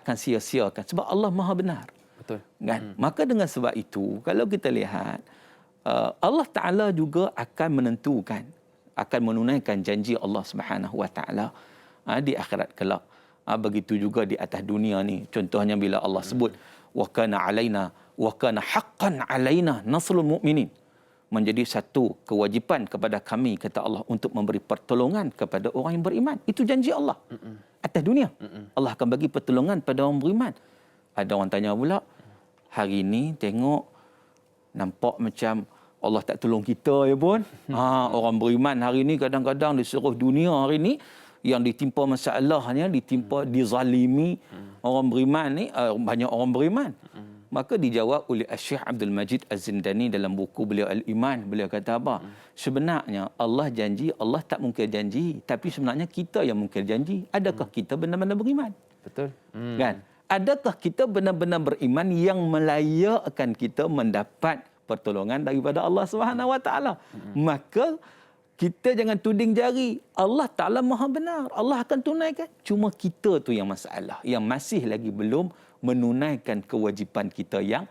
akan sia-siakan sebab Allah Maha benar. Betul. Kan? Maka dengan sebab itu kalau kita lihat Allah Taala juga akan menentukan, akan menunaikan janji Allah Subhanahu wa taala di akhirat kelak. Begitu juga di atas dunia ni. Contohnya bila Allah sebut wa kana haqqan alaina nasrul mu'minin. Menjadi satu kewajipan kepada kami, kata Allah, untuk memberi pertolongan kepada orang yang beriman. Itu janji Allah. Atas dunia. Allah akan bagi pertolongan pada orang beriman. Ada orang tanya pula, hari ni tengok nampak macam Allah tak tolong kita ya pun. Orang beriman hari ni kadang-kadang di seluruh dunia hari ni yang ditimpa masalahnya, ditimpa, dizalimi. Orang beriman ni, banyak orang beriman. Maka dijawab oleh Syekh Abdul Majid Az-Zindani dalam buku beliau Al-Iman. Beliau kata apa? Sebenarnya Allah janji, Allah tak mungkir janji. Tapi sebenarnya kita yang mungkir janji. Adakah kita benar-benar beriman? Betul. Kan? Adakah kita benar-benar beriman yang melayakkan kita mendapat pertolongan daripada Allah Subhanahu wa taala? Maka kita jangan tuding jari. Allah Ta'ala maha benar. Allah akan tunaikan. Cuma kita tu yang masalah. Yang masih lagi belum menunaikan kewajipan kita yang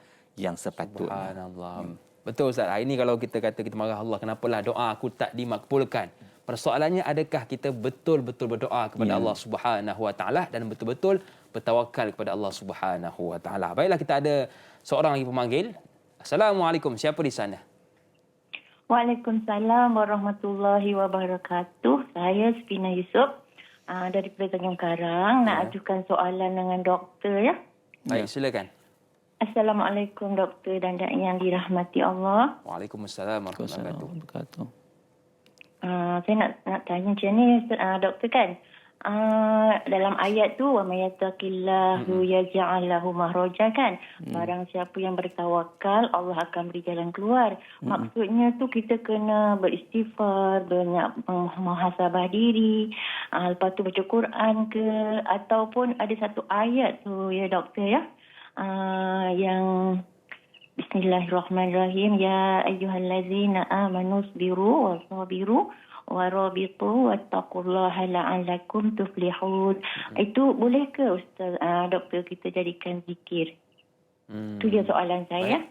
sepatutnya. Subhanallah. Betul Ustaz. Hari ini kalau kita kata kita marah Allah, kenapalah doa aku tak dimakbulkan? Persoalannya, adakah kita betul-betul berdoa kepada Allah Subhanahu wa taala dan betul-betul bertawakal kepada Allah Subhanahu wa taala? Baiklah, kita ada seorang lagi pemanggil. Assalamualaikum. Siapa di sana? Waalaikumsalam warahmatullahi wabarakatuh. Saya Spina Yusof dari Tanjung Karang. Nak ajukan soalan dengan doktor ya. Baik, silakan. Assalamualaikum doktor dan yang dirahmati Allah. Waalaikumsalam warahmatullahi wabarakatuh. Saya nak tanya macam ni doktor kan. Dalam ayat tu wa may yattaqillahu yaj'al lahu makhraja kan. Barang siapa yang bertawakal, Allah akan beri jalan keluar. Maksudnya tu kita kena beristighfar, banyak muhasabah diri, lepas tu baca Quran ke, ataupun ada satu ayat tu ya doktor ya, yang Bismillahirrahmanirrahim, ya ayyuhallazina amanu sabiru wasabiru warabitu wattaqullaha la'allakum tuflihun. Itu boleh ke Ustaz doktor kita jadikan zikir? Itu dia soalan saya.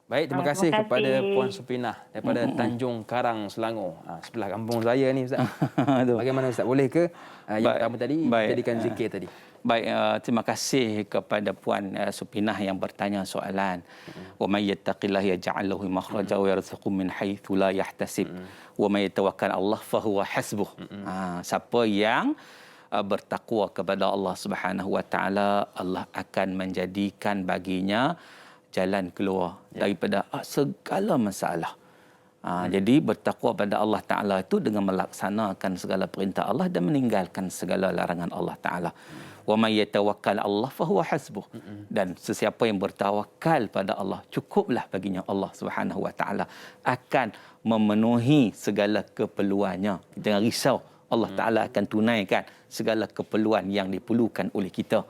Baik, terima kasih kepada Puan Supinah daripada Tanjung Karang, Selangor. Sebelah kampung saya ni Ustaz. Bagaimana Ustaz? Boleh ke yang pertama tadi jadikan zikir tadi? Baik, terima kasih kepada Puan Supinah yang bertanya soalan. Wa may yattaqillaha yaj'al lahu makhraja wa yarzuqhu min haitsu la yahtasib. Wa may yatawakkal 'ala Allah fa huwa hasbuh. Siapa yang bertakwa kepada Allah Subhanahu wa taala, Allah akan menjadikan baginya jalan keluar daripada segala masalah. Jadi bertakwa pada Allah Ta'ala itu dengan melaksanakan segala perintah Allah dan meninggalkan segala larangan Allah Ta'ala. Wa may yatawakkal 'ala Allah fa huwa hasbuh. Dan sesiapa yang bertawakal pada Allah, cukuplah baginya Allah Subhanahu wa taala akan memenuhi segala keperluannya. Jangan risau, Allah Taala akan tunaikan segala keperluan yang diperlukan oleh kita.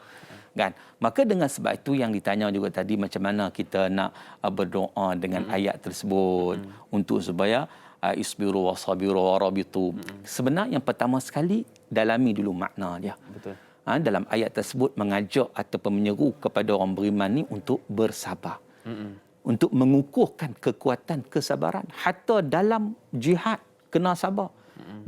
Kan? Maka dengan sebab itu yang ditanya juga tadi, macam mana kita nak berdoa dengan ayat tersebut untuk supaya isbiru wasabiru warabitu. Sebenarnya yang pertama sekali dalami dulu makna dia. Betul. Dalam ayat tersebut mengajak ataupun menyeru kepada orang beriman ni untuk bersabar. Untuk mengukuhkan kekuatan kesabaran. Hatta dalam jihad kena sabar.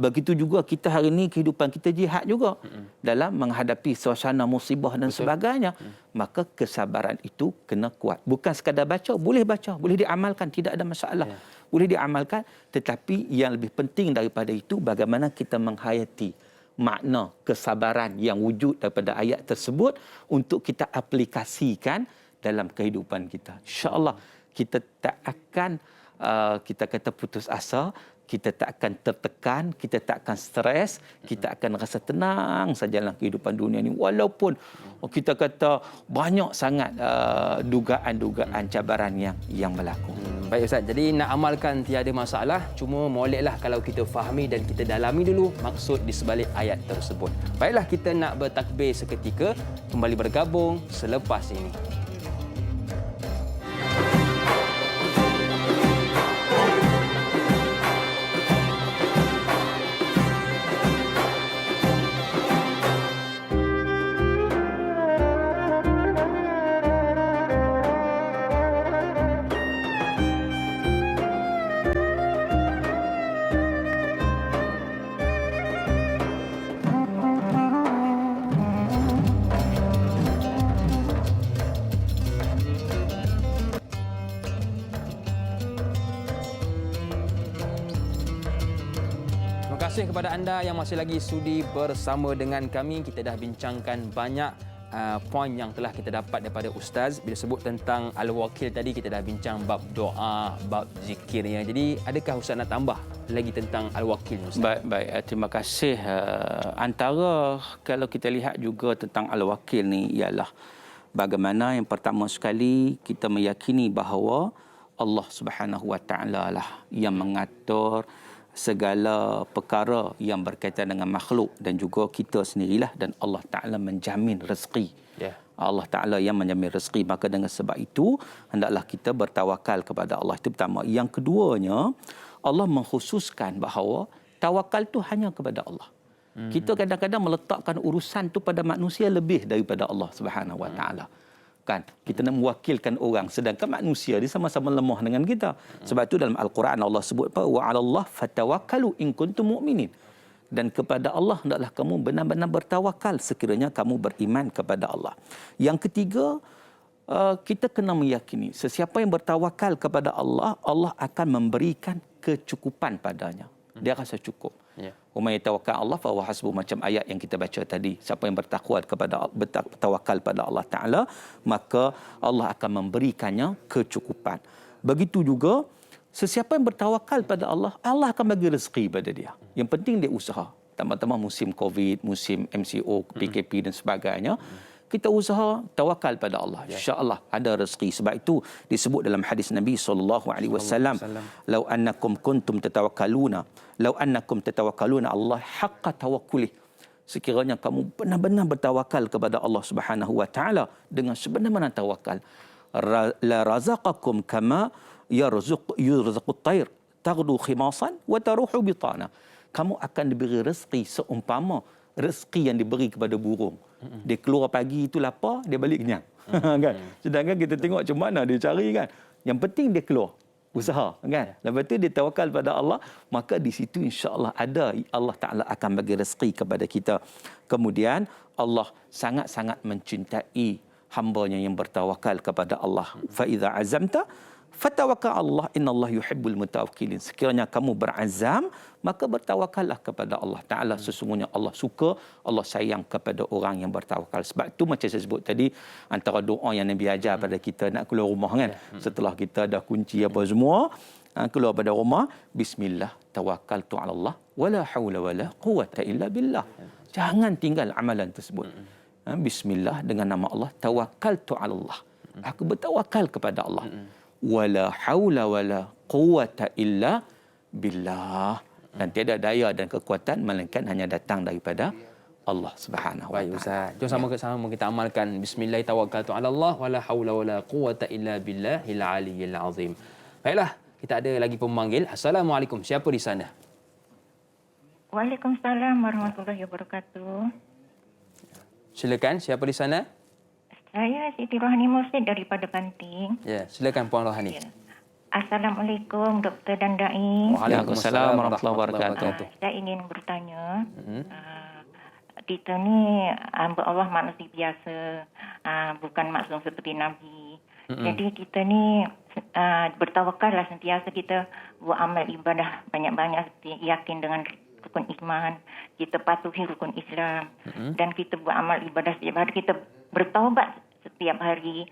Begitu juga kita hari ini, kehidupan kita jihad juga. Dalam menghadapi suasana musibah dan sebagainya. Maka kesabaran itu kena kuat. Bukan sekadar baca, boleh diamalkan, tidak ada masalah. Boleh diamalkan, tetapi yang lebih penting daripada itu, bagaimana kita menghayati makna kesabaran yang wujud daripada ayat tersebut untuk kita aplikasikan dalam kehidupan kita. InsyaAllah kita tak akan kita kata putus asa, kita tak akan tertekan, kita tak akan stres, kita akan rasa tenang saja dalam kehidupan dunia ini. Walaupun kita kata banyak sangat dugaan-dugaan cabaran yang berlaku. Baik Ustaz, jadi nak amalkan tiada masalah, cuma moleklah kalau kita fahami dan kita dalami dulu maksud di sebalik ayat tersebut. Baiklah, kita nak bertakbir seketika, kembali bergabung selepas ini. Terima kasih kepada anda yang masih lagi sudi bersama dengan kami. Kita dah bincangkan banyak poin yang telah kita dapat daripada Ustaz. Bila sebut tentang Al-Wakil tadi, kita dah bincang bab doa, bab zikirnya. Jadi adakah Ustaz nak tambah lagi tentang Al-Wakil, Ustaz? Baik, terima kasih. Antara kalau kita lihat juga tentang Al-Wakil ni ialah bagaimana yang pertama sekali kita meyakini bahawa Allah Subhanahu Wa Taala lah yang mengatur segala perkara yang berkaitan dengan makhluk dan juga kita sendirilah, dan Allah Ta'ala menjamin rezeki. Allah Ta'ala yang menjamin rezeki. Maka dengan sebab itu hendaklah kita bertawakal kepada Allah. Itu pertama. Yang keduanya, Allah mengkhususkan bahawa tawakal tu hanya kepada Allah. Kita kadang-kadang meletakkan urusan tu pada manusia lebih daripada Allah Subhanahu Wa Ta'ala. Kan, kita nak mewakilkan orang, sedangkan manusia dia sama-sama lemah dengan kita. Sebab itu dalam Al-Quran Allah sebut apa? Wa 'alallah fatawakkalu in kuntum mu'minin. Dan kepada Allah hendaklah kamu benar-benar bertawakal sekiranya kamu beriman kepada Allah. Yang ketiga, kita kena meyakini sesiapa yang bertawakal kepada Allah, Allah akan memberikan kecukupan padanya. Dia rasa cukup. Wa may yatawakkal Allah fa huwa hasbuh, macam ayat yang kita baca tadi. Siapa yang bertawakal pada Allah Taala, maka Allah akan memberikannya kecukupan. Begitu juga sesiapa yang bertawakal pada Allah, Allah akan bagi rezeki pada dia. Yang penting dia usaha. Tambah-tambah musim Covid, musim MCO, PKP dan sebagainya, kita usaha tawakal pada Allah. Insya-Allah ada rezeki. Sebab itu disebut dalam hadis Nabi SAW, "Lau annakum kuntum tatawakkaluna, lau annakum tatawakkaluna Allah haqqa tawakkuli." Sekiranya kamu benar-benar bertawakal kepada Allah Subhanahu Wa Taala dengan sebenar-benar tawakal, la razaqakum kama yarzuqut tayr taghdu khimasan wa taruhu bitana. Kamu akan diberi rezeki seumpama rezeki yang diberi kepada burung. Dia keluar pagi itu lapar, dia balik kenyang. Kan? Sedangkan kita tengok macam mana dia cari kan. Yang penting dia keluar, usaha kan. Lepas tu dia tawakal pada Allah, maka di situ insya-Allah ada Allah Taala akan bagi rezeki kepada kita. Kemudian Allah sangat-sangat mencintai hamba-Nya yang bertawakal kepada Allah. Fa iza azamta fatawakkal Allah, innallaha yuhibbul mutawakkilin. Sekiranya kamu berazam, maka bertawakallah kepada Allah Taala. Sesungguhnya Allah suka, Allah sayang kepada orang yang bertawakal. Sebab itu macam saya sebut tadi, antara doa yang Nabi ajar pada kita nak keluar rumah kan, setelah kita dah kunci apa semua, keluar pada rumah, bismillah tawakkaltu 'ala Allah wala haula wala quwwata illa billah. Jangan tinggal amalan tersebut. Bismillah, dengan nama Allah, tawakkaltu 'ala Allah. Aku bertawakal kepada Allah. Wala haula wala quwwata illa billah. Dan tiada daya dan kekuatan melainkan hanya datang daripada Allah Subhanahu wa taala. Ustaz, jom sama-sama kita amalkan bismillah tawakkaltu 'ala Allah wala haula wala quwwata illa billahil aliyyil azim. Baiklah, kita ada lagi pemanggil. Assalamualaikum. Siapa di sana? Waalaikumsalam warahmatullahi wabarakatuh. Silakan, siapa di sana? Saya Siti Rohani Mursid daripada Banting. Ya, silakan Puan Rohani. Ya. Assalamualaikum Doktor dan Dai. Waalaikumsalam warahmatullahi wabarakatuh. Saya ingin bertanya, kita ni hamba Allah manusia biasa, bukan maksum seperti Nabi. Jadi kita ni bertawakallah sentiasa, kita buat amal ibadah banyak-banyak, yakin dengan rukun iman, kita patuhi rukun Islam, dan kita buat amal ibadah setiap hari, kita bertaubat setiap hari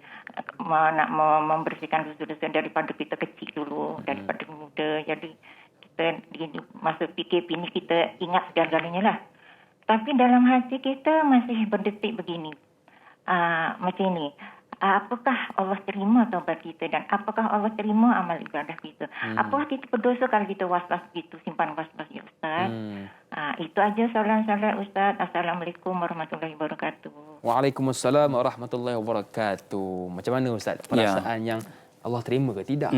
nak membersihkan dosa-dosa daripada kita kecil dulu, daripada muda. Jadi kita di masa PKP ni kita ingat segala-galanya lah. Tapi dalam hati kita masih berdetik begini. Macam ni. Apakah Allah terima taubat kita dan apakah Allah terima amal ibadah kita? Apakah kita berdosa kalau kita was-was gitu, simpan was-was ya Ustaz? Itu aja soalan-soalan Ustaz. Assalamualaikum warahmatullahi wabarakatuh. Waalaikumsalam warahmatullahi wabarakatuh. Macam mana Ustaz? Perasaan yang Allah terima ke tidak?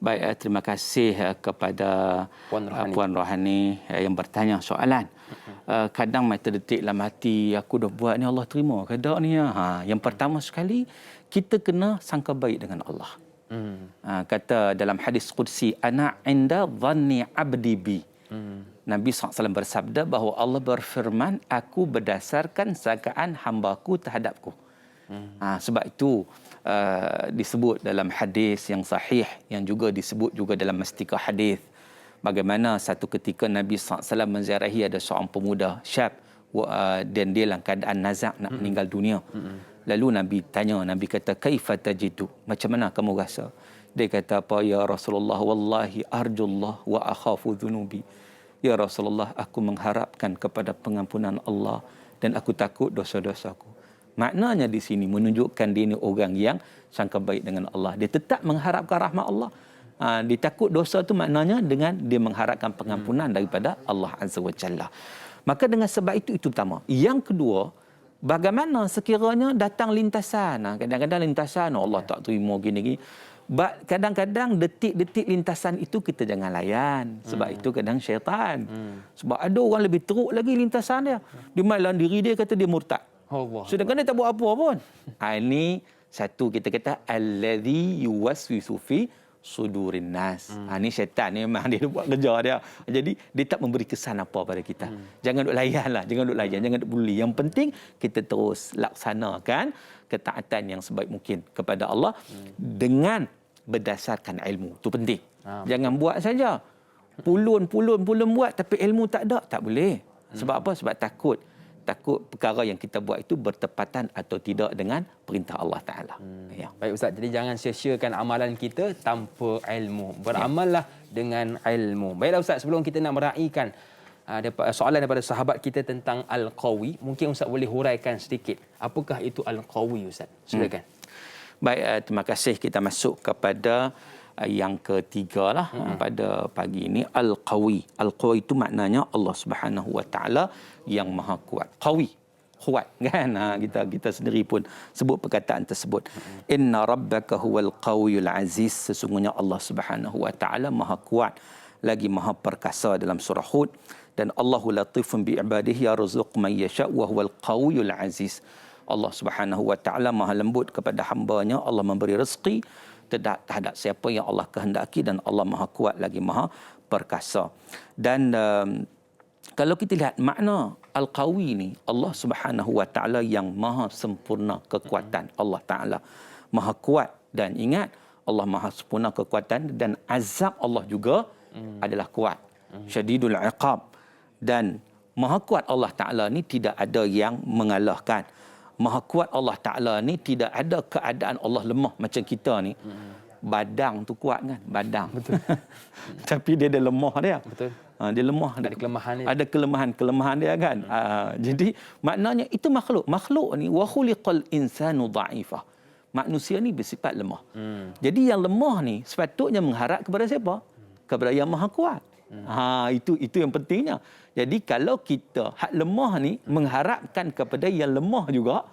Baik, terima kasih kepada Puan Rohani yang bertanya soalan. Kadang mata detik dalam hati, aku dah buat ni, Allah terima ke tak ni? Yang pertama sekali, kita kena sangka baik dengan Allah. Kata dalam hadis Qudsi, ana inda dhanni abdi bi. Nabi SAW bersabda bahawa Allah berfirman, aku berdasarkan sangkaan hamba-Ku terhadapku. Sebab itu disebut dalam hadis yang sahih, yang juga disebut juga dalam mastika hadis, bagaimana satu ketika Nabi SAW menziarahi ada seorang pemuda syab dan dia dalam keadaan nazak nak meninggal dunia. Lalu Nabi tanya, Nabi kata, kaifa tajidu, macam mana kamu rasa? Dia kata apa? Ya Rasulullah, wallahi arjullah wa akhafu dhunubi. Ya Rasulullah, aku mengharapkan kepada pengampunan Allah dan aku takut dosa-dosaku. Maknanya di sini menunjukkan dia ni orang yang sangka baik dengan Allah. Dia tetap mengharapkan rahmat Allah. Dia takut dosa tu maknanya dengan dia mengharapkan pengampunan daripada Allah Azza wa Jalla. Maka dengan sebab itu pertama. Yang kedua, bagaimana sekiranya datang lintasan. Kadang-kadang lintasan Allah tak terima gini-gini. Kadang-kadang detik-detik lintasan itu kita jangan layan. Sebab itu kadang syaitan. Sebab ada orang lebih teruk lagi lintasan dia. Dia main diri dia kata dia murtad. Sedangkan dia tak buat apa pun. Ini satu kita kata allazi yuwaswisu fi sudurin nas. Ini syaitan ni memang dia buat kerja dia. Jadi dia tak memberi kesan apa pada kita. Jangan duk layan lah, jangan duk layan, jangan duk peduli. Yang penting kita terus laksanakan ketaatan yang sebaik mungkin kepada Allah dengan berdasarkan ilmu. Itu penting. Jangan buat saja. Pulun buat tapi ilmu tak ada, tak boleh. Sebab apa? Sebab takut perkara yang kita buat itu bertepatan atau tidak dengan perintah Allah Ta'ala. Baik Ustaz, jadi jangan sia-siakan amalan kita tanpa ilmu. Beramallah dengan ilmu. Baiklah Ustaz, sebelum kita nak meraihkan soalan daripada sahabat kita tentang Al-Qawi, mungkin Ustaz boleh huraikan sedikit. Apakah itu Al-Qawi Ustaz? Silakan. Baik, terima kasih. Kita masuk kepada yang ketiga lah pada pagi ini, Al-Qawi. Al-Qawi itu maknanya Allah Subhanahu Wa Taala yang maha kuat. Qawi, kuat kan? Kita sendiri pun sebut perkataan tersebut. Inna rabbaka huwal qawiyul aziz. Sesungguhnya Allah Subhanahu Wa Taala maha kuat lagi maha perkasa dalam surah Hud. Dan Allahu latifun bi ibadihi yarzuqu man yasha wa huwal qawiyul aziz. Allah Subhanahu Wa Taala maha lembut kepada hamba-Nya. Allah memberi rezeki terhadap siapa yang Allah kehendaki dan Allah maha kuat lagi maha perkasa. Dan kalau kita lihat makna Al-Qawi ni, Allah Subhanahu Wa Taala yang maha sempurna kekuatan. Allah Taala maha kuat, dan ingat Allah maha sempurna kekuatan dan azab Allah juga adalah kuat. Syadidul iqab. Dan maha kuat Allah Taala ni tidak ada yang mengalahkan. Maha kuat Allah Ta'ala ni tidak ada keadaan Allah lemah macam kita ni. Badang tu kuat kan? Badang. Betul. Tapi dia ada lemah dia. Betul. Dia lemah. Ada kelemahan dia. Ada kelemahan dia kan? Jadi maknanya itu makhluk. Makhluk ni wa khuliqal insanu dha'ifah. Manusia ni bersifat lemah. Jadi yang lemah ni sepatutnya mengharap kepada siapa? Kepada yang maha kuat. Itu yang pentingnya. Jadi kalau kita hak lemah ni mengharapkan kepada yang lemah juga,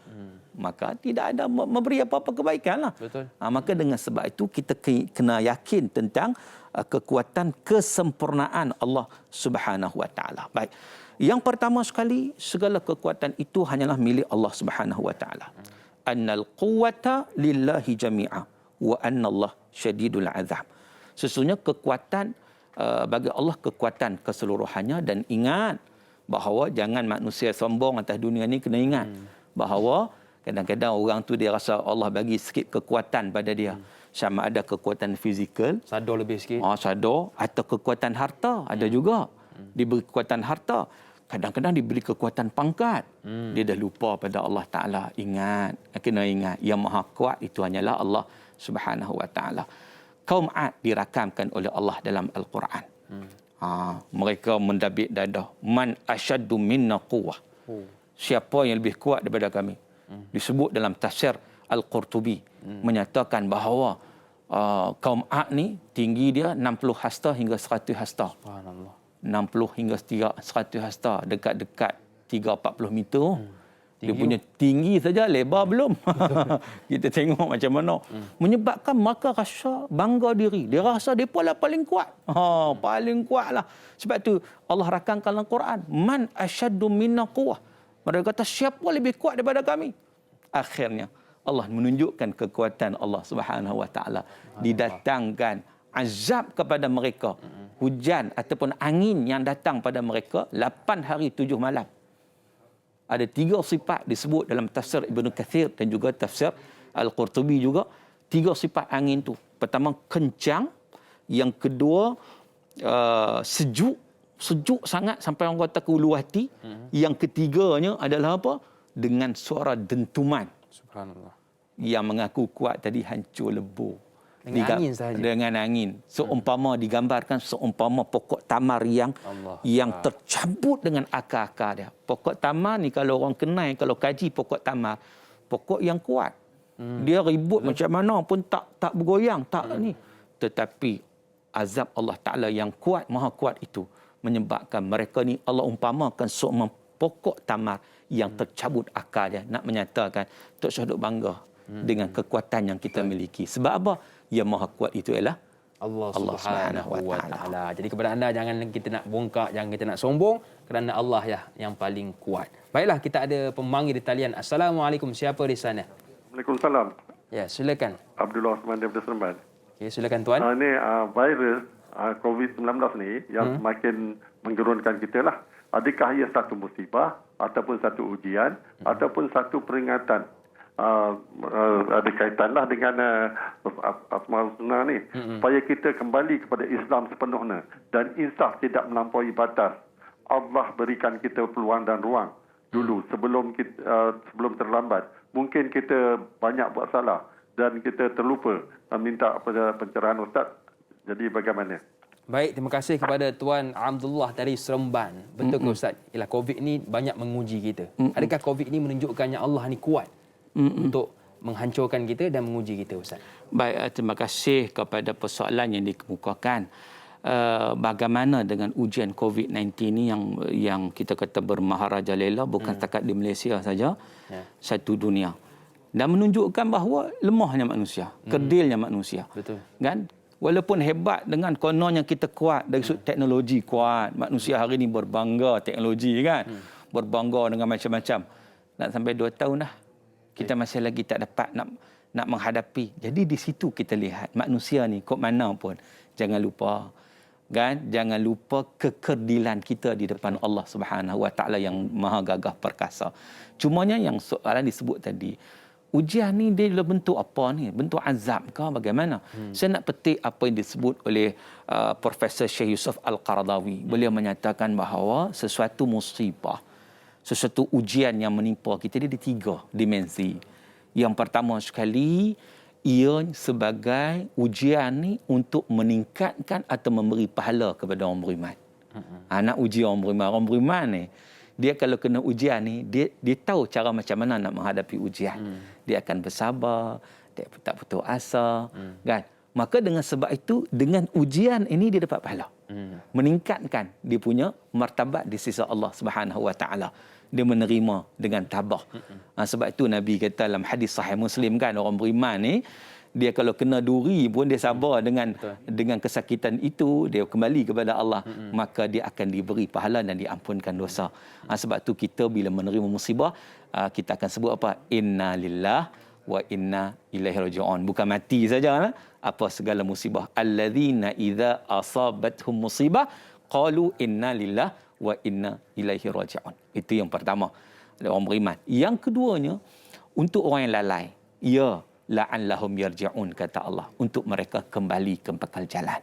maka tidak ada memberi apa-apa kebaikan lah. Betul. Maka dengan sebab itu kita kena yakin tentang kekuatan kesempurnaan Allah Subhanahu Wa Taala. Baik. Yang pertama sekali, segala kekuatan itu hanyalah milik Allah Subhanahu Wa Taala. Annal quwwata lillahi jami'a wa annallah syadidul azab. Sesungguhnya kekuatan bagi Allah kekuatan keseluruhannya, dan ingat bahawa jangan manusia sombong atas dunia ni, kena ingat bahawa kadang-kadang orang tu dia rasa Allah bagi sikit kekuatan pada dia. Sama ada kekuatan fizikal, sadar lebih sikit. Sadar, atau kekuatan harta, ada juga diberi kekuatan harta. Kadang-kadang diberi kekuatan pangkat. Dia dah lupa pada Allah Ta'ala. Ingat, kena ingat. Yang maha kuat itu hanyalah Allah Subhanahu Wa Ta'ala. Kaum Ad dirakamkan oleh Allah dalam Al-Quran. Mereka mendabik dadah. Man asyaddu minna quwwah. Siapa yang lebih kuat daripada kami? Disebut dalam tafsir Al-Qurtubi. Menyatakan bahawa kaum Ad ni tinggi dia 60 hasta hingga 100 hasta. Subhanallah. 60 hingga 100 hasta, dekat-dekat 3-40 meter. Dia punya tinggi saja, lebar belum. Kita tengok macam mana. Menyebabkan maka rasa bangga diri. Dia rasa dia pula paling kuat. Paling kuat lah. Sebab tu Allah rakamkan dalam Quran. Man asyaddu minna quwwah. Mereka kata siapa lebih kuat daripada kami. Akhirnya Allah menunjukkan kekuatan Allah Subhanahu Wa Ta'ala. Didatangkan azab kepada mereka. Hujan ataupun angin yang datang pada mereka 8 hari 7 malam. Ada 3 sifat disebut dalam tafsir Ibn Kathir dan juga tafsir Al-Qurtubi juga. 3 sifat angin tu. Pertama kencang, yang kedua sejuk, sejuk sangat sampai orang kata ke ulu hati. Yang ketiganya adalah apa? Dengan suara dentuman. Subhanallah. Yang mengaku kuat tadi hancur lebur. Dengan angin sahaja. Dengan angin. Seumpama digambarkan seumpama pokok tamar yang tercabut dengan akar-akar dia. Pokok tamar ni kalau orang kenal, kalau kaji pokok tamar, pokok yang kuat. Dia ribut macam mana pun tak bergoyang, tak ni. Tetapi azab Allah Ta'ala yang kuat, maha kuat itu menyebabkan mereka ni Allah umpamakan seumpama pokok tamar yang tercabut akar dia. Nak menyatakan Tok Syah duk bangga dengan kekuatan yang kita miliki. Sebab apa? Yang maha kuat itu ialah Allah Subhanahu Wa Ta'ala. Jadi kepada anda, jangan kita nak bongkak, jangan kita nak sombong, kerana Allah ya yang paling kuat. Baiklah, kita ada pemanggil di talian. Assalamualaikum, siapa di sana? Waalaikumsalam. Ya, silakan. Abdullah Osman daripada Seremban. Okay, silakan tuan. Ini virus COVID-19 ni yang semakin menggerunkan kita lah. Adakah ia satu musibah ataupun satu ujian ataupun satu peringatan? Ada kaitanlah dengan Asmaul Husna ni, supaya kita kembali kepada Islam sepenuhnya dan insaf tidak melampaui batas. Allah berikan kita peluang dan ruang dulu sebelum terlambat. Mungkin kita banyak buat salah dan kita terlupa minta pada pencerahan Ustaz. Jadi bagaimana? Baik, terima kasih kepada Tuan Abdullah dari Seremban. Betul ke Ustaz? Ialah COVID ni banyak menguji kita. Adakah COVID ni menunjukkannya Allah ni kuat untuk menghancurkan kita dan menguji kita, Ustaz? Baik, terima kasih kepada persoalan yang dikemukakan. Bagaimana dengan ujian COVID-19 ni yang kita kata bermaharajalela, bukan setakat di Malaysia saja, satu dunia. Dan menunjukkan bahawa lemahnya manusia, kerdilnya manusia. Betul. Kan? Walaupun hebat dengan kononnya kita kuat dari sudut teknologi kuat. Manusia hari ini berbangga teknologi kan. Berbangga dengan macam-macam. Nak sampai 2 tahun dah. Kita masih lagi tak dapat nak menghadapi. Jadi di situ kita lihat manusia ni kok mana pun jangan lupa kan, jangan lupa kekerdilan kita di depan Allah Subhanahu Wa Ta'ala yang maha gagah perkasa. Cumanya yang soalan disebut tadi, ujian ni dia dalam bentuk apa ni? Bentuk azab ke bagaimana? Saya nak petik apa yang disebut oleh Profesor Syekh Yusuf Al-Qaradawi. Beliau menyatakan bahawa sesuatu musibah, sesuatu ujian yang menimpa kita dia di 3 dimensi. Yang pertama sekali, ia sebagai ujian ni untuk meningkatkan atau memberi pahala kepada orang beriman. Nak uji orang beriman. Orang beriman ni, dia kalau kena ujian ni, dia tahu cara macam mana nak menghadapi ujian. Dia akan bersabar, dia tak putus asa, kan? Maka dengan sebab itu, dengan ujian ini dia dapat pahala. Meningkatkan dia punya martabat di sisi Allah Subhanahu Wa Ta'ala. Dia menerima dengan tabah. Sebab itu Nabi kata dalam hadis sahih Muslim kan, orang beriman ni, dia kalau kena duri pun dia sabar dengan kesakitan itu, dia kembali kepada Allah, maka dia akan diberi pahala dan diampunkan dosa. Sebab tu kita bila menerima musibah, kita akan sebut apa? Inna lillah wa inna ilaihi raji'un. Bukan mati saja, apa segala musibah. Alladzina idza asabathum musibah qalu inna lillah wa inna ilaihi raji'un. Itu yang pertama, orang beriman. Yang keduanya, untuk orang yang lalai, ya la'allahum yarji'un, kata Allah, untuk mereka kembali ke bekal jalan.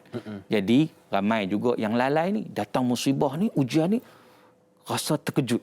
Jadi ramai juga yang lalai ni, datang musibah ni, ujian ni, rasa terkejut.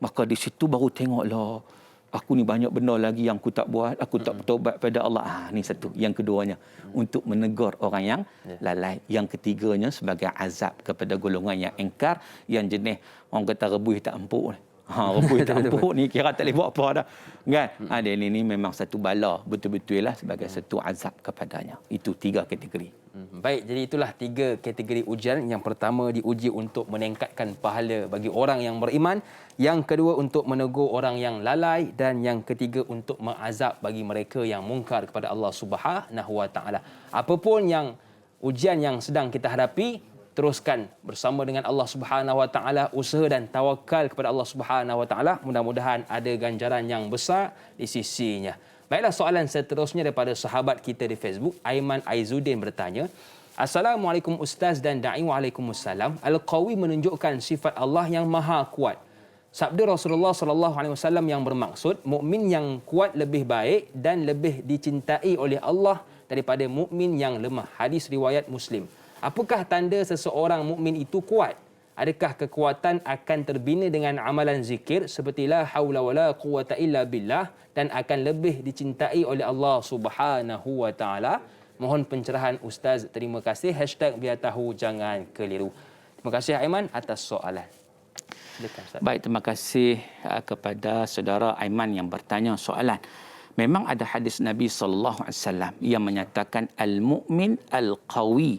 Maka di situ baru tengoklah, aku ni banyak benda lagi yang aku tak buat, aku tak bertaubat pada Allah. Ni satu. Yang keduanya, untuk menegur orang yang lalai. Yang ketiganya sebagai azab kepada golongan yang engkar, yang jenis orang kata rebus tak empuk. Rebus tak empuk ni kira tak boleh buat apa dah. Kan? Dia ni memang satu bala, betul-betul lah sebagai satu azab kepadanya. Itu 3 kategori. Baik, jadi itulah 3 kategori ujian. Yang pertama diuji untuk meningkatkan pahala bagi orang yang beriman. Yang kedua untuk menegur orang yang lalai. Dan yang ketiga untuk mengazab bagi mereka yang mungkar kepada Allah Subhanahu Wa Taala. Apapun yang ujian yang sedang kita hadapi, teruskan bersama dengan Allah Subhanahu Wa Taala, usaha dan tawakal kepada Allah Subhanahu Wa Taala. Mudah-mudahan ada ganjaran yang besar di sisinya. Baiklah, soalan seterusnya daripada sahabat kita di Facebook, Aiman Aizuddin bertanya, Assalamualaikum Ustaz dan Da'i. Waalaikumsalam. Al-Qawi menunjukkan sifat Allah yang maha kuat. Sabda Rasulullah SAW yang bermaksud, mukmin yang kuat lebih baik dan lebih dicintai oleh Allah daripada mukmin yang lemah. Hadis riwayat Muslim. Apakah tanda seseorang mukmin itu kuat? Adakah kekuatan akan terbina dengan amalan zikir seperti la haula wala quwata illa billah dan akan lebih dicintai oleh Allah Subhanahu Wa Taala? Mohon pencerahan Ustaz. Terima kasih. #biar tahu jangan keliru. Terima kasih Aiman atas soalan. Baik, terima kasih kepada saudara Aiman yang bertanya soalan. Memang ada hadis Nabi SAW yang menyatakan al-mu'min al-qawi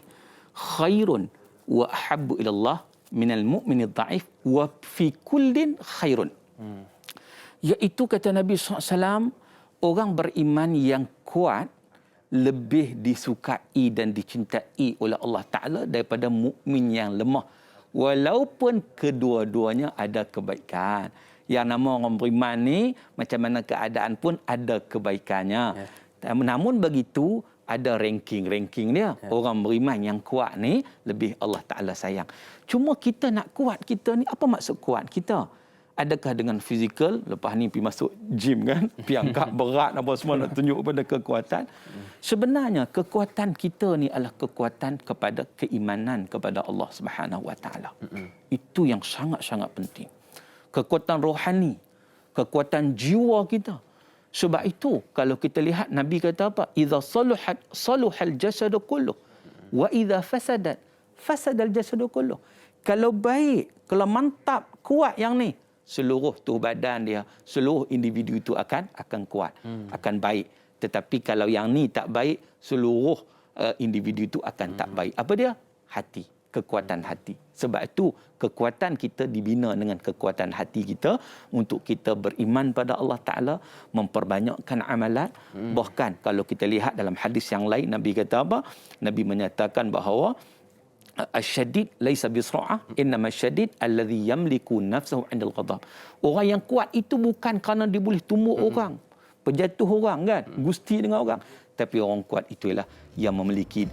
khairun wa ahabbu ilallah minal mu'minid dha'if wa fi kullin khairun. Iaitu kata Nabi SAW, orang beriman yang kuat lebih disukai dan dicintai oleh Allah Ta'ala daripada mukmin yang lemah. Walaupun kedua-duanya ada kebaikan. Yang nama orang beriman ni, macam mana keadaan pun ada kebaikannya. Namun begitu, ada ranking dia. Orang beriman yang kuat ni lebih Allah Ta'ala sayang. Cuma kita nak kuat kita ni, apa maksud kuat kita? Adakah dengan fizikal? Lepas ni pergi masuk gym kan? Pergi angkat berat apa semua nak tunjuk pada kekuatan. Sebenarnya kekuatan kita ni adalah kekuatan kepada keimanan kepada Allah Subhanahu Wa Taala. Itu yang sangat-sangat penting. Kekuatan rohani, kekuatan jiwa kita. Sebab itu kalau kita lihat Nabi kata apa? Idza saluhal jasadu kulluh wa idza fasadat fasadal jasadu kulluh. Kalau baik, kalau mantap, kuat yang ni, seluruh tubuh badan dia, seluruh individu itu akan kuat, akan baik. Tetapi kalau yang ni tak baik, seluruh individu itu akan tak baik. Apa dia? Hati, kekuatan hati. Sebab itu kekuatan kita dibina dengan kekuatan hati kita untuk kita beriman pada Allah Ta'ala, memperbanyakkan amalan. Bahkan kalau kita lihat dalam hadis yang lain, Nabi kata apa? Nabi menyatakan bahawa asyadid laisa bisra'ah, innama syadid alladhi yamliku nafsahu 'indal ghadab. Orang yang kuat itu bukan kerana dia boleh tumbuk orang, penjatuh orang kan, gusti dengan orang. Tapi orang kuat itu ialah yang memiliki,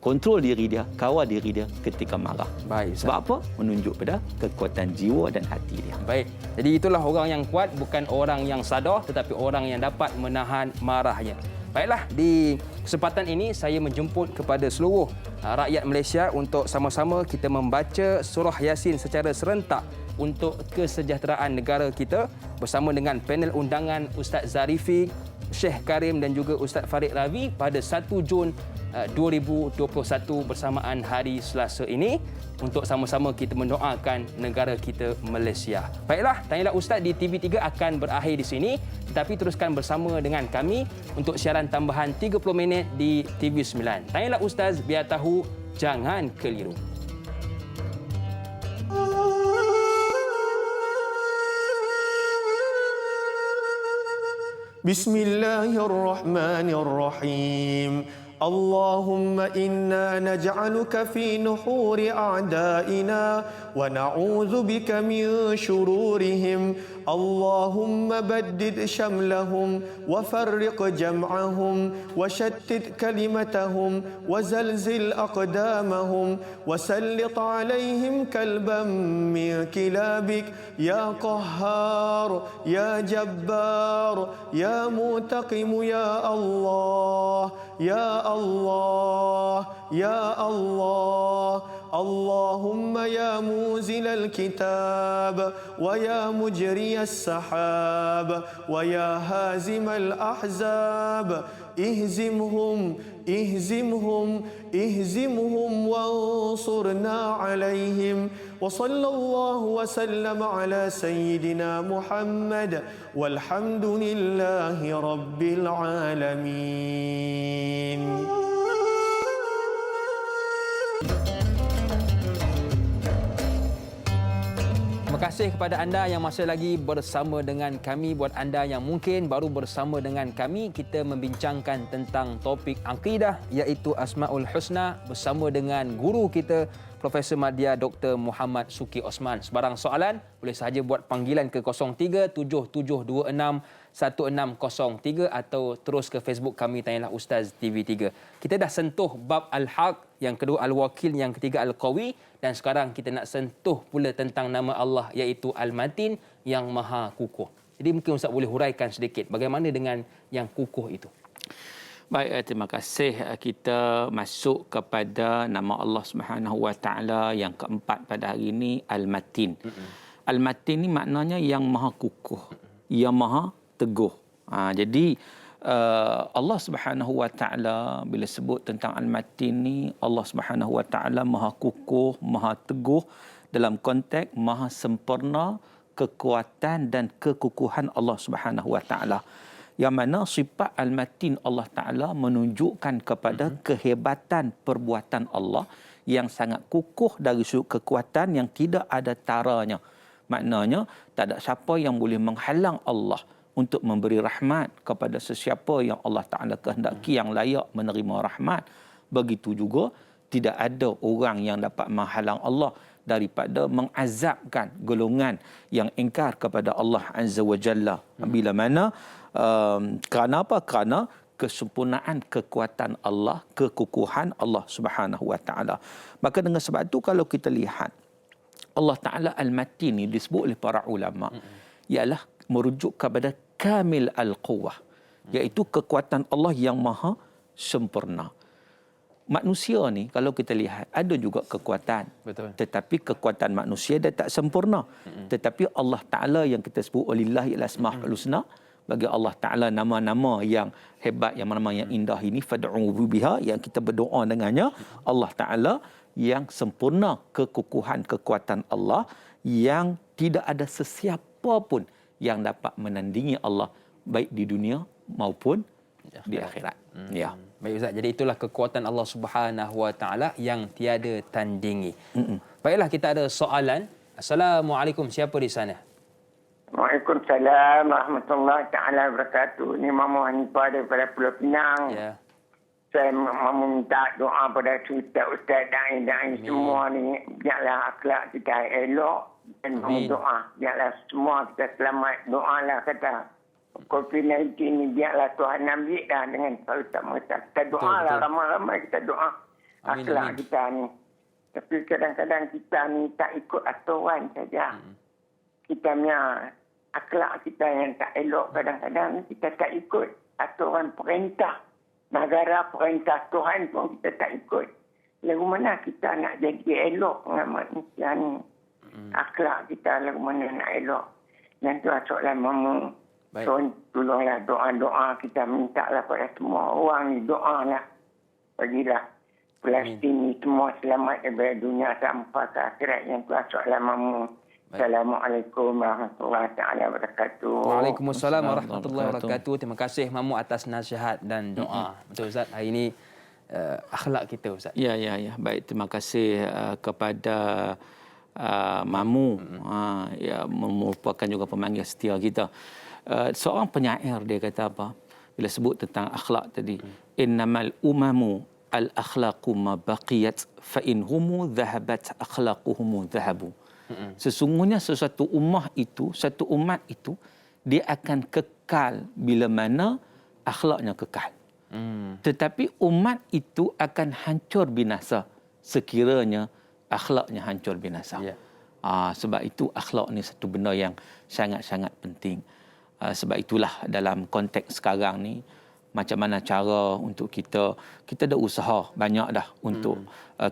kontrol diri dia, kawal diri dia ketika marah. Baik. Sebab apa? Menunjuk pada kekuatan jiwa dan hati dia. Baik. Jadi itulah orang yang kuat, bukan orang yang sadar, tetapi orang yang dapat menahan marahnya. Baiklah, di kesempatan ini saya menjemput kepada seluruh rakyat Malaysia untuk sama-sama kita membaca surah Yasin secara serentak untuk kesejahteraan negara kita bersama dengan panel undangan Ustaz Zarifi, Syekh Karim dan juga Ustaz Farid Ravi pada 1 Jun 2021 bersamaan hari Selasa ini untuk sama-sama kita mendoakan negara kita Malaysia. Baiklah, Tanyalah Ustaz di TV3 akan berakhir di sini, tetapi teruskan bersama dengan kami untuk siaran tambahan 30 minit di TV9. Tanyalah Ustaz, biar tahu jangan keliru. Bismillahirrahmanirrahim. اللهم إنا نجعلك في نحور أعدائنا ونعوذ بك من شرورهم. اللهم بدد شملهم وفرق جمعهم وشتت كلمتهم وزلزل أقدامهم وسلط عليهم كلبا من كلابك يا قهار يا جبار يا منتقم يا الله يا الله يا الله. اللهم يا موزل الكتاب ويا مجري السحاب ويا هازم الأحزاب اهزمهم اهزمهم اهزمهم وانصرنا عليهم وصلى الله وسلم على سيدنا محمد والحمد لله رب العالمين. Terima kasih kepada anda yang masih lagi bersama dengan kami. Buat anda yang mungkin baru bersama dengan kami, kita membincangkan tentang topik akidah iaitu Asmaul Husna bersama dengan guru kita Profesor Madya Dr. Muhammad Suki Osman. Sebarang soalan boleh sahaja buat panggilan ke 0377261603 atau terus ke Facebook kami Tanyalah Ustaz TV3. Kita dah sentuh bab Al-Haq, yang kedua Al-Wakil, yang ketiga Al-Qawi, dan sekarang kita nak sentuh pula tentang nama Allah iaitu Al-Matin, yang Maha Kukuh. Jadi mungkin Ustaz boleh huraikan sedikit bagaimana dengan yang kukuh itu. Baik, terima kasih. Kita masuk kepada nama Allah Subhanahu Wa Taala yang keempat pada hari ini, Al-Matin. Al-Matin ni maknanya yang Maha Kukuh, yang Maha Teguh. Jadi Allah Subhanahu Wa Taala bila sebut tentang Al-Matin ni, Allah Subhanahu Wa Taala Maha Kukuh, Maha Teguh dalam konteks maha sempurna kekuatan dan kekukuhan Allah Subhanahu Wa Taala. Yang mana sifat Al-Matin Allah Ta'ala menunjukkan kepada kehebatan perbuatan Allah yang sangat kukuh dari sudut kekuatan yang tidak ada taranya. Maknanya, tak ada siapa yang boleh menghalang Allah untuk memberi rahmat kepada sesiapa yang Allah Ta'ala kehendaki yang layak menerima rahmat. Begitu juga, tidak ada orang yang dapat menghalang Allah daripada mengazabkan golongan yang ingkar kepada Allah Azza wa Jalla. Bila mana kerana apa? Kerana kesempurnaan kekuatan Allah, kekukuhan Allah Subhanahu Wa Taala. Maka dengan sebab itu kalau kita lihat Allah Taala Al-Matin ni disebut oleh para ulama ialah merujuk kepada kamil al-quwwah, iaitu kekuatan Allah yang maha sempurna. Manusia ni kalau kita lihat ada juga kekuatan. Betul. Tetapi kekuatan manusia dia tak sempurna. Tetapi Allah Taala yang kita sebut walillahi al-asmaul husna, bagi Allah Ta'ala nama-nama yang hebat, yang nama yang indah ini, fad'u biha, yang kita berdoa dengannya. Allah Ta'ala yang sempurna kekukuhan kekuatan Allah, yang tidak ada sesiapa pun yang dapat menandingi Allah baik di dunia maupun di akhirat. Ya. Baik Ustaz, jadi itulah kekuatan Allah Subhanahu Wa Ta'ala yang tiada tandingi. Baiklah, kita ada soalan. Assalamualaikum, siapa di sana? Waalaikumsalam warahmatullahi taala wabarakatuh. Ini Mama Hanifah daripada Pulau Pinang. Ya. Saya mahu minta doa pada ustaz dai semua ni, biarlah akhlak kita elok dan mahu doa biarlah semua kita selamat. Doalah kata COVID-19 ni biarlah Tuhan ambil dah dengan sama-sama. Kita doalah ramai-ramai, kita doa akhlak kita ni. Tapi kadang-kadang kita ni tak ikut aturan saja. Kita punya akhlak kita yang tak elok, kadang-kadang kita tak ikut aturan perintah negara, perintah Tuhan pun kita tak ikut. Lagu mana kita nak jadi elok dengan manusia ni? Akhlak kita lagu mana nak elok? Dan tu soalan Mama. So, tolonglah doa-doa kita mintalah pada semua orang ni, doalah. Bagilah Palestin ni semua selamat daripada dunia sampai ke akhirat. Yang tu soalan Mama. Assalamualaikum warahmatullahi wabarakatuh. Waalaikumsalam warahmatullahi wabarakatuh. Terima kasih Mamu atas nasihat dan doa. Betul Ustaz, hari ini akhlak kita Ustaz. Ya. Baik, terima kasih kepada Mamu. Ya, merupakan juga pemanggil setia kita. Seorang penyair dia kata apa? Bila sebut tentang akhlak tadi, innamal umamu al-akhlaqu ma baqiyat fa in humu dhahabat akhlaquhum dhahabu. Sesungguhnya satu umat itu dia akan kekal bila mana akhlaknya kekal. Tetapi umat itu akan hancur binasa sekiranya akhlaknya hancur binasa. Sebab itu akhlak ni satu benda yang sangat-sangat penting. Sebab itulah dalam konteks sekarang ni macam mana cara untuk kita dah usaha banyak dah untuk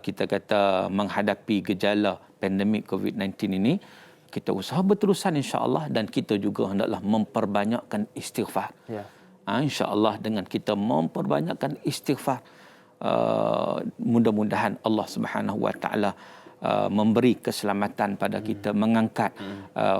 kita kata menghadapi gejala pandemik COVID-19 ini. Kita usaha berterusan insya-Allah, dan kita juga hendaklah memperbanyakkan istighfar. Insya-Allah dengan kita memperbanyakkan istighfar, mudah-mudahan Allah Subhanahu Wa Taala memberi keselamatan pada kita, mengangkat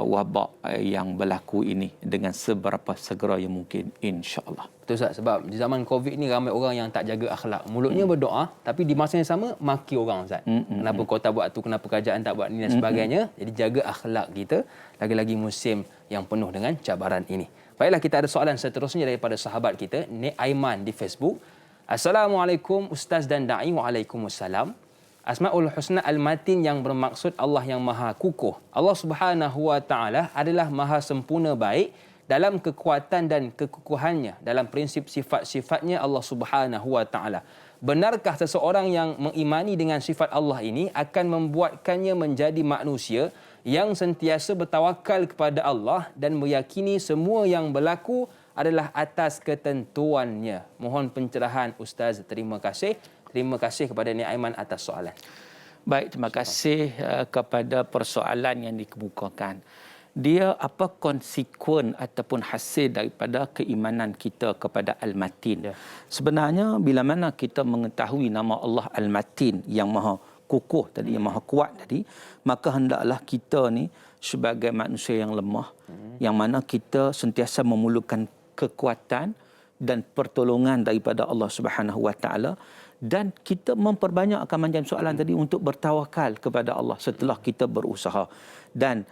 wabak yang berlaku ini dengan seberapa segera yang mungkin, insya-Allah. Betul Ustaz, sebab di zaman Covid ni ramai orang yang tak jaga akhlak. Mulutnya berdoa tapi di masa yang sama maki orang Ustaz. Kenapa kau tak buat tu, kenapa kerajaan tak buat ni dan sebagainya. Jadi jaga akhlak kita, lagi-lagi musim yang penuh dengan cabaran ini. Baiklah, kita ada soalan seterusnya daripada sahabat kita, Nek Aiman di Facebook. Assalamualaikum Ustaz dan Da'i. Waalaikumsalam. Asmaul Husna Al-Matin yang bermaksud Allah yang Maha Kukuh. Allah Subhanahu Wa Taala adalah Maha Sempurna baik dalam kekuatan dan kekukuhannya. Dalam prinsip sifat-sifatnya Allah Subhanahu Wa Taala. Benarkah seseorang yang mengimani dengan sifat Allah ini akan membuatkannya menjadi manusia yang sentiasa bertawakal kepada Allah dan meyakini semua yang berlaku adalah atas ketentuannya? Mohon pencerahan Ustaz. Terima kasih. Terima kasih kepada Nek Aiman atas soalan. Baik, terima kasih kepada persoalan yang dikemukakan. Dia apa konsekuen ataupun hasil daripada keimanan kita kepada Al-Matin. Sebenarnya bila mana kita mengetahui nama Allah Al-Matin yang Maha Kukuh tadi, yang Maha Kuat tadi, maka hendaklah kita ni sebagai manusia yang lemah, yang mana kita sentiasa memerlukan kekuatan dan pertolongan daripada Allah Subhanahu Wa Taala, dan kita memperbanyakkan macam soalan tadi untuk bertawakal kepada Allah setelah kita berusaha, dan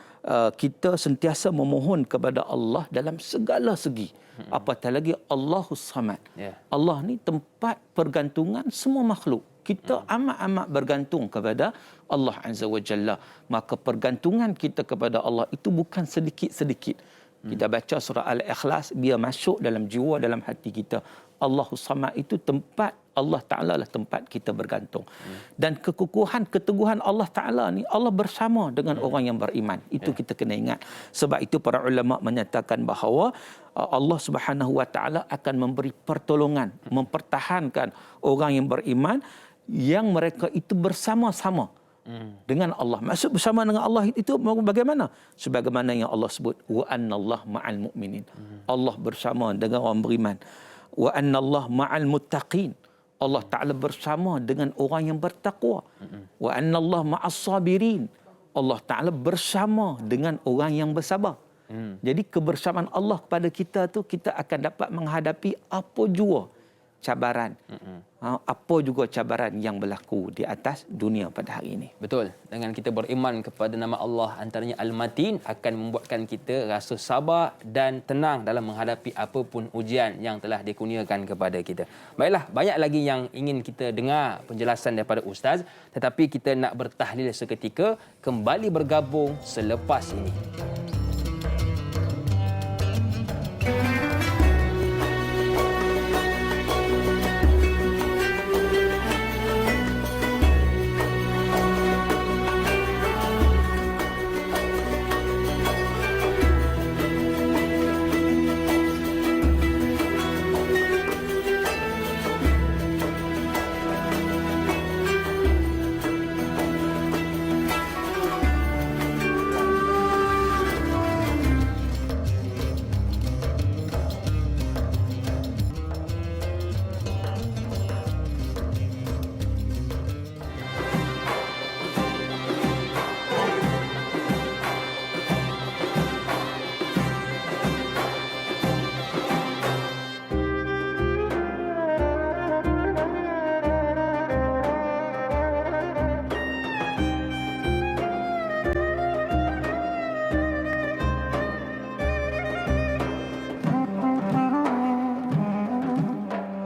kita sentiasa memohon kepada Allah dalam segala segi. Apatah lagi Allahus Samad. Allah ni tempat pergantungan semua makhluk. Kita amat-amat bergantung kepada Allah Azza wa Jalla. Maka pergantungan kita kepada Allah itu bukan sedikit-sedikit. Kita baca surah Al-Ikhlas, biar masuk dalam jiwa, dalam hati kita. Allahus Samad itu tempat, Allah Ta'ala lah tempat kita bergantung. Dan kekukuhan, keteguhan Allah Ta'ala ni, Allah bersama dengan orang yang beriman. Itu kita kena ingat. Sebab itu para ulama menyatakan bahawa Allah Subhanahu Wa Ta'ala akan memberi pertolongan, mempertahankan orang yang beriman, yang mereka itu bersama-sama dengan Allah. Maksud bersama dengan Allah itu bagaimana? Sebagaimana yang Allah sebut, wa annallah ma'al mu'minin. Allah bersama dengan orang beriman. Wa annallah ma'al muttaqin. Allah Ta'ala bersama dengan orang yang bertakwa. Wa annallah ma'as sabirin. Allah Ta'ala bersama dengan orang yang bersabar. Jadi kebersamaan Allah kepada kita tu, kita akan dapat menghadapi apa jua cabaran. Apa juga cabaran yang berlaku di atas dunia pada hari ini. Betul. Dengan kita beriman kepada nama Allah, antaranya Al-Matin, akan membuatkan kita rasa sabar dan tenang dalam menghadapi apapun ujian yang telah dikurniakan kepada kita. Baiklah, banyak lagi yang ingin kita dengar penjelasan daripada Ustaz, tetapi kita nak bertahlil seketika, kembali bergabung selepas ini.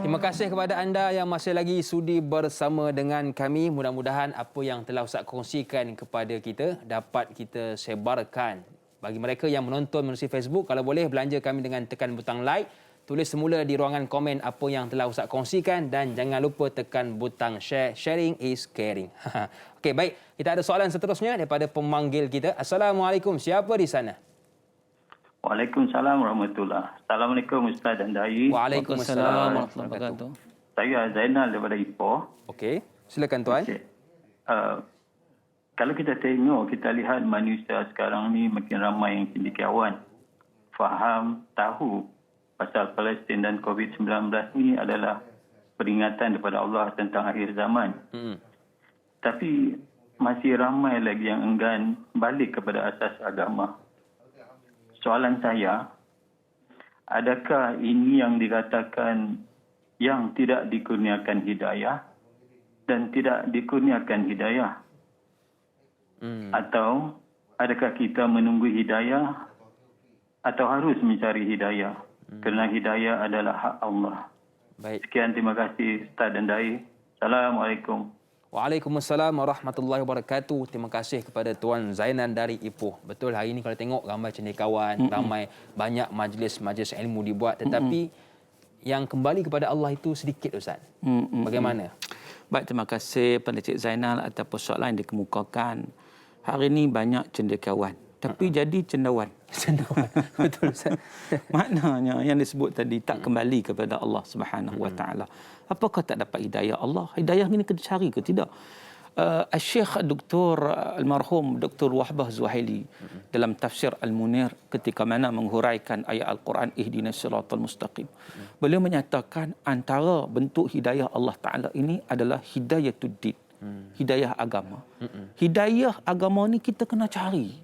Terima kasih kepada anda yang masih lagi sudi bersama dengan kami. Mudah-mudahan apa yang telah Ustaz kongsikan kepada kita dapat kita sebarkan. Bagi mereka yang menonton melalui Facebook, kalau boleh belanja kami dengan tekan butang like. Tulis semula di ruangan komen apa yang telah Ustaz kongsikan, dan jangan lupa tekan butang share. Sharing is caring. Okey, baik. Kita ada soalan seterusnya daripada pemanggil kita. Assalamualaikum. Siapa di sana? Waalaikumsalam warahmatullahi. Assalamualaikum Ustaz dan Dai. Waalaikumsalam warahmatullahi wabarakatuh. Saya Zainal daripada Ipoh. Okey, silakan tuan. Okay. Kalau kita tengok, kita lihat manusia sekarang ni makin ramai yang cendekiawan. Faham, tahu pasal Palestin dan COVID-19 ni adalah peringatan daripada Allah tentang akhir zaman. Tapi masih ramai lagi yang enggan balik kepada asas agama. Soalan saya, adakah ini yang dikatakan yang tidak dikurniakan hidayah dan tidak dikurniakan hidayah? Atau adakah kita menunggu hidayah atau harus mencari hidayah? Kerana hidayah adalah hak Allah. Baik. Sekian, terima kasih Ustaz dan Dai. Assalamualaikum. Waalaikumsalam warahmatullahi wabarakatuh. Terima kasih kepada Tuan Zainan dari Ipoh. Betul, hari ini kalau tengok ramai cendekiawan, ramai banyak majlis-majlis ilmu dibuat, tetapi yang kembali kepada Allah itu sedikit, Ustaz. Bagaimana? Baik, terima kasih pada Cik Zainal atas persoalan yang dikemukakan. Hari ini banyak cendekiawan, tapi jadi cendawan. Cendawan. Betul, Ustaz. Maknanya yang disebut tadi tak kembali kepada Allah Subhanahu Wa Taala. Apakah tak dapat hidayah Allah? Hidayah ini kena cari ke tidak? Syekh Dr. Almarhum Dr. Wahbah Zuhaili dalam tafsir Al-Munir ketika mana menghuraikan ayat Al-Quran ihdinas siratal mustaqim. Beliau menyatakan antara bentuk hidayah Allah Taala ini adalah hidayatuddin, hidayah agama. Hidayah agama ni kita kena cari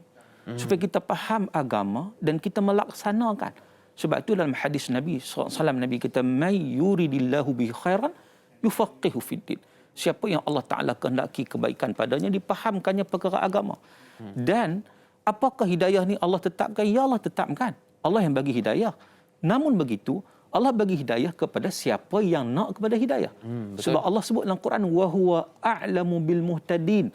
supaya kita faham agama dan kita melaksanakan. Sebab itu dalam hadis Nabi SAW, Nabi kata, "May yuridillahu bihi khairan yufaqihu fiddin." Siapa yang Allah Ta'ala kehendaki kebaikan padanya, dipahamkannya perkara agama. Dan apakah hidayah ni Allah tetapkan? Ya, Allah tetapkan. Allah yang bagi hidayah. Namun begitu, Allah bagi hidayah kepada siapa yang nak kepada hidayah. Sebab Allah sebut dalam Quran, wa huwa a'lamu bil muhtadin.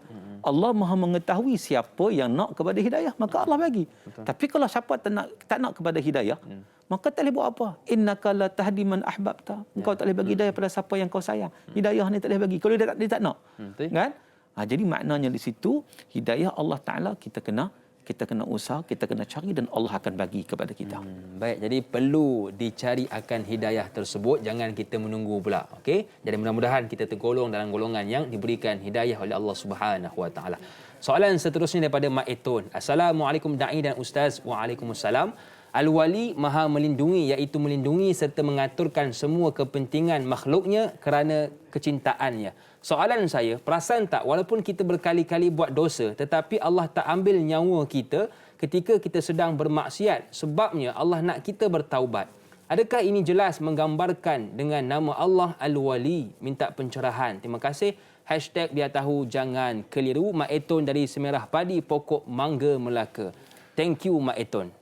Allah Maha mengetahui siapa yang nak kepada hidayah, maka Allah bagi. Tapi kalau siapa tak nak kepada hidayah, maka tak boleh buat apa. Innaka la tahdi man ahbabta. Engkau tak boleh bagi hidayah pada siapa yang kau sayang. Hidayah ni tak boleh bagi kalau dia tak nak. Kan? Jadi maknanya di situ hidayah Allah Taala kita kena usaha, kita kena cari dan Allah akan bagi kepada kita. Baik, jadi perlu dicari akan hidayah tersebut, jangan kita menunggu pula. Okey? Jadi mudah-mudahan kita tergolong dalam golongan yang diberikan hidayah oleh Allah Subhanahu Wa Taala. Soalan seterusnya daripada Mak Etun. Assalamualaikum Da'i dan Ustaz. Waalaikumsalam. Al-Wali Maha melindungi, iaitu melindungi serta mengaturkan semua kepentingan makhluknya kerana kecintaannya. Soalan saya, perasan tak walaupun kita berkali-kali buat dosa, tetapi Allah tak ambil nyawa kita ketika kita sedang bermaksiat, sebabnya Allah nak kita bertaubat. Adakah ini jelas menggambarkan dengan nama Allah Al-Wali? Minta pencerahan. Terima kasih. # biar tahu jangan keliru. Mak Eton dari Semerah Padi, Pokok Mangga, Melaka. Thank you Mak Eton.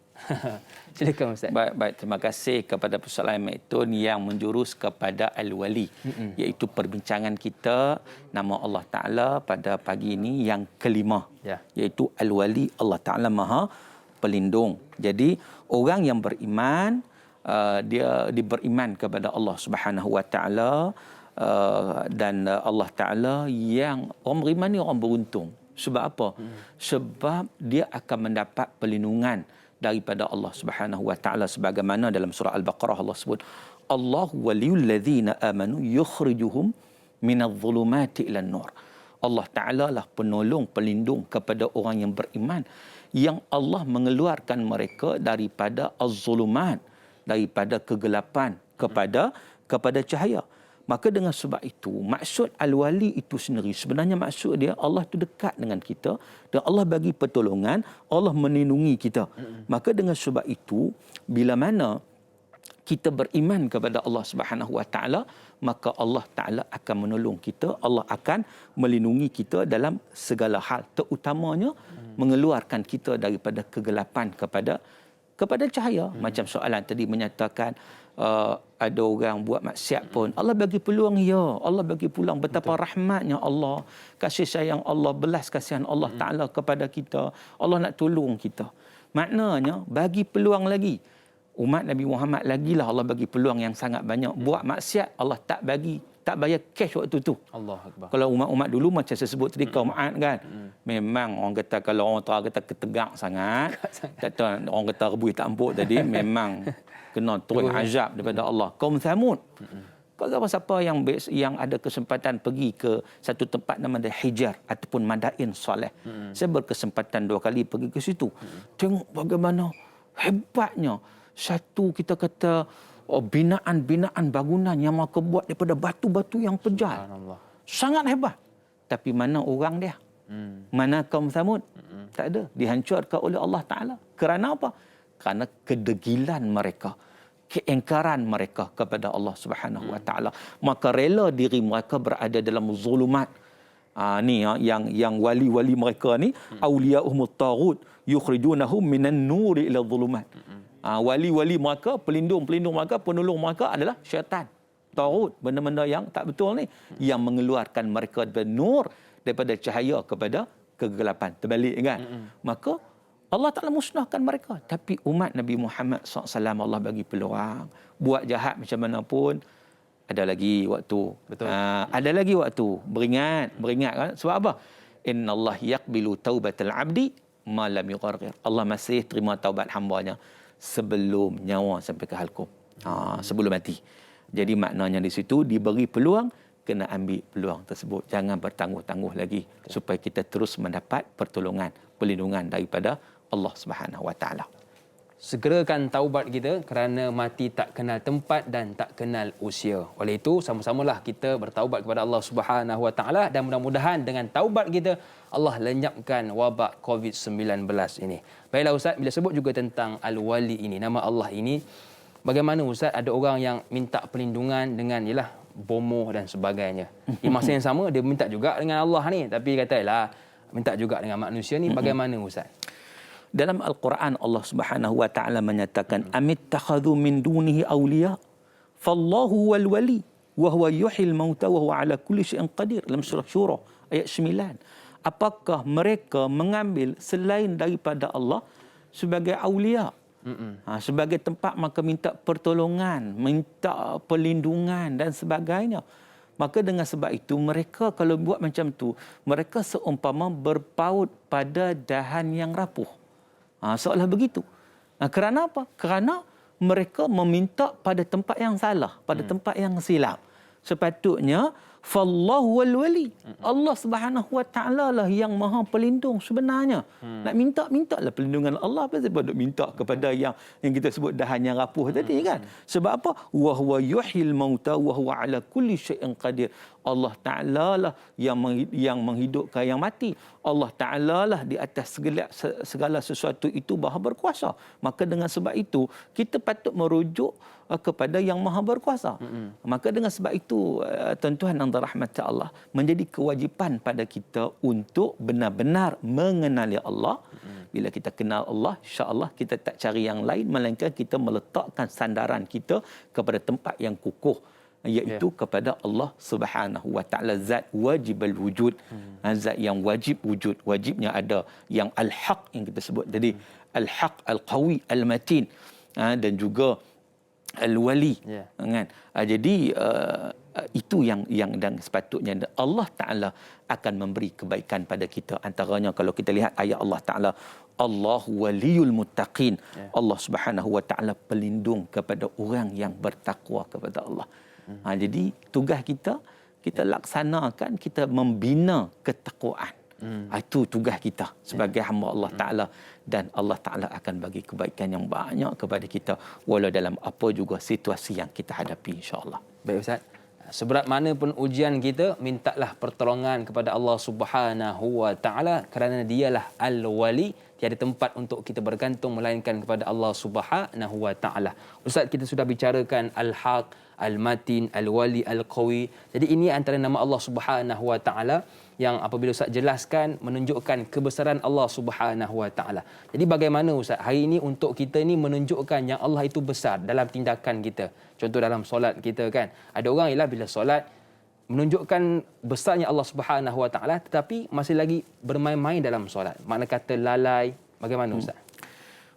Silakan Ustaz. Baik, terima kasih kepada persoalan Mak Etun yang menjurus kepada Al-Wali, iaitu perbincangan kita nama Allah Ta'ala pada pagi ini yang kelima, iaitu Al-Wali, Allah Ta'ala Maha Pelindung. Jadi orang yang beriman, dia beriman kepada Allah Subhanahu Wa Ta'ala, dan Allah Ta'ala yang orang beriman ni orang beruntung. Sebab apa? Sebab dia akan mendapat perlindungan daripada Allah Subhanahu Wa Taala, sebagaimana dalam surah Al-Baqarah Allah sebut, Allahu waliyul ladzina amanu yukhrijuhum minadh-dhulumati ilan nur. Allah Taala lah penolong, pelindung kepada orang yang beriman, yang Allah mengeluarkan mereka daripada az-zulumat, daripada kegelapan kepada cahaya. Maka dengan sebab itu, maksud Al-Wali itu sendiri, sebenarnya maksud dia Allah itu dekat dengan kita dan Allah bagi pertolongan, Allah melindungi kita. Maka dengan sebab itu, bila mana kita beriman kepada Allah Subhanahu Wa Taala, maka Allah Taala akan menolong kita, Allah akan melindungi kita dalam segala hal, terutamanya mengeluarkan kita daripada kegelapan kepada cahaya. Macam soalan tadi menyatakan, ada orang buat maksiat pun Allah bagi peluang, Allah bagi peluang. Betapa rahmatnya Allah, kasih sayang Allah, belas kasihan Allah Ta'ala kepada kita. Allah nak tolong kita, maknanya bagi peluang lagi. Umat Nabi Muhammad lagilah Allah bagi peluang yang sangat banyak. Buat maksiat Allah tak bagi tak bayar cash waktu tu. Allah Akbar. Kalau umat-umat dulu macam saya sebut tadi kaum Ad kan. Memang orang kata kalau orang tua kata ketegak sangat. Kata orang kata rebui tak empuk tadi memang kena turun azab daripada Allah. Kaum Thamud. Kalau siapa yang ada kesempatan pergi ke satu tempat nama dia Hijar ataupun Madain Saleh. Saya berkesempatan 2 kali pergi ke situ. Tengok bagaimana hebatnya satu kita kata binaan-binaan bangunan yang mereka buat daripada batu-batu yang pejal. Sangat hebat. Tapi mana orang dia? Mana kaum Thamud? Tak ada. Dihancurkan oleh Allah Ta'ala. Kerana apa? Kerana kedegilan mereka. Keingkaran mereka kepada Allah Subhanahu Wa Ta'ala. Maka rela diri mereka berada dalam zulumat. Yang wali-wali mereka ni auliya'uhumut taghut yukhrijunahum minan nuri ila zulumat. Wali-wali mereka, pelindung-pelindung mereka, penolong mereka adalah syaitan. Taghut, benda-benda yang tak betul ni yang mengeluarkan mereka daripada nur, daripada cahaya kepada kegelapan. Terbalik kan? Maka Allah Ta'ala musnahkan mereka. Tapi umat Nabi Muhammad SAW Allah bagi peluang. Buat jahat macam mana pun, ada lagi waktu. Betul. Ada lagi waktu. Beringat kan? Sebab apa? Inna Allah yaqbilu taubatal abdi ma lam yughargir. Allah masih terima taubat hamba-Nya sebelum nyawa sampai ke halkum. Sebelum mati. Jadi maknanya di situ diberi peluang, kena ambil peluang tersebut. Jangan bertangguh-tangguh lagi supaya kita terus mendapat pertolongan, perlindungan daripada Allah Subhanahu Wa Ta'ala. Segerakan taubat kita kerana mati tak kenal tempat dan tak kenal usia. Oleh itu, sama-samalah kita bertaubat kepada Allah Subhanahu Wa Ta'ala dan mudah-mudahan dengan taubat kita Allah lenyapkan wabak COVID-19 ini. Baiklah Ustaz, bila sebut juga tentang Al-Wali ini, nama Allah ini, bagaimana Ustaz ada orang yang minta perlindungan dengan bomoh dan sebagainya. Di masa yang sama dia minta juga dengan Allah ni, tapi katalah minta juga dengan manusia ni, bagaimana Ustaz? Dalam Al-Quran Allah Subhanahu Wa Ta'ala menyatakan amittakhadhu min dunihi awliya fallahu wal wali wa huwa yuhyil mauta wa huwa ala kulli syai'in qadir. Dalam surah Syura ayat 9. Apakah mereka mengambil selain daripada Allah sebagai awliya? Sebagai tempat maka minta pertolongan, minta perlindungan dan sebagainya. Maka dengan sebab itu mereka kalau buat macam tu, mereka seumpama berpaut pada dahan yang rapuh. Seolah begitu. Kerana apa? Kerana mereka meminta pada tempat yang salah, pada tempat yang silap. Sepatutnya fallahu wal wali. Allah Subhanahu Wa Ta'ala lah yang Maha Pelindung sebenarnya. Nak mintalah perlindungan Allah, apa sebab nak minta kepada yang kita sebut dahan yang rapuh tadi kan? Sebab apa? Wa huwa yuhyil mauta wa huwa ala kulli syai'in qadir. Allah Ta'ala lah yang menghidupkan yang mati. Allah Ta'ala lah di atas segala sesuatu itu Maha berkuasa. Maka dengan sebab itu kita patut merujuk kepada yang Maha berkuasa. Maka dengan sebab itu tuan-tuan dan rahmat Allah, menjadi kewajipan pada kita untuk benar-benar mengenali Allah. Bila kita kenal Allah, insya-Allah kita tak cari yang lain melainkan kita meletakkan sandaran kita kepada tempat yang kukuh, iaitu kepada Allah Subhanahu Wa Ta'ala, zat wajibul wujud, zat yang wajib wujud. Wajibnya ada yang al-haq yang kita sebut tadi, al-haq, al-qawi, al-matin, dan juga al-wali, kan? Jadi itu yang dan sepatutnya Allah Ta'ala akan memberi kebaikan pada kita. Antaranya kalau kita lihat ayat Allah Ta'ala, Allahu waliyul muttaqin. Allah Subhanahu Wa Ta'ala pelindung kepada orang yang bertakwa kepada Allah. Jadi tugas kita laksanakan, kita membina ketakwaan. Itu tugas kita sebagai hamba Allah Ta'ala, dan Allah Ta'ala akan bagi kebaikan yang banyak kepada kita walau dalam apa juga situasi yang kita hadapi, insya-Allah. Baik Ustaz, seberat mana pun ujian kita, mintalah pertolongan kepada Allah Subhanahu Wa Ta'ala kerana Dialah Al-Wali. Tiada tempat untuk kita bergantung melainkan kepada Allah Subhanahu Wa Ta'ala. Ustaz, kita sudah bicarakan Al-Haq, Al-Matin, Al-Wali, Al-Qawi. Jadi ini antara nama Allah Subhanahu Wa Ta'ala yang apabila Ustaz jelaskan menunjukkan kebesaran Allah Subhanahu Wa Ta'ala. Jadi bagaimana Ustaz hari ini untuk kita ni menunjukkan yang Allah itu besar dalam tindakan kita. Contoh dalam solat kita kan. Ada orang ialah bila solat menunjukkan besarnya Allah Subhanahu Wa Ta'ala tetapi masih lagi bermain-main dalam solat. Makna kata lalai. Bagaimana Ustaz?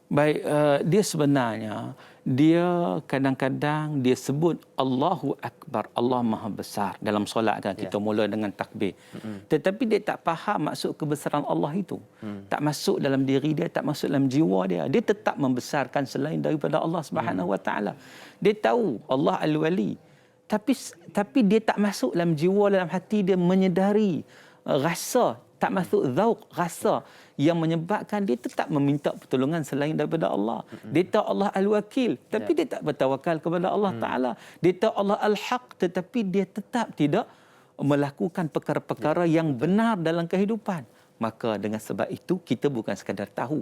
Baik, dia sebenarnya dia kadang-kadang dia sebut Allahu Akbar, Allah Maha Besar. Dalam solat kan kita mula dengan takbir. Tetapi dia tak faham maksud kebesaran Allah itu. Tak masuk dalam diri dia, tak masuk dalam jiwa dia. Dia tetap membesarkan selain daripada Allah Subhanahu Wa Taala. Dia tahu Allah Al-Wali. Tapi dia tak masuk dalam jiwa, dalam hati dia menyedari rasa, tak masuk zauq, rasa yang menyebabkan dia tetap meminta pertolongan selain daripada Allah. Dia tahu Allah Al-Wakil, tapi dia tak bertawakal kepada Allah Ta'ala. Dia tahu Allah Al-Haq, tetapi dia tetap tidak melakukan perkara-perkara yang benar dalam kehidupan. Maka dengan sebab itu, kita bukan sekadar tahu.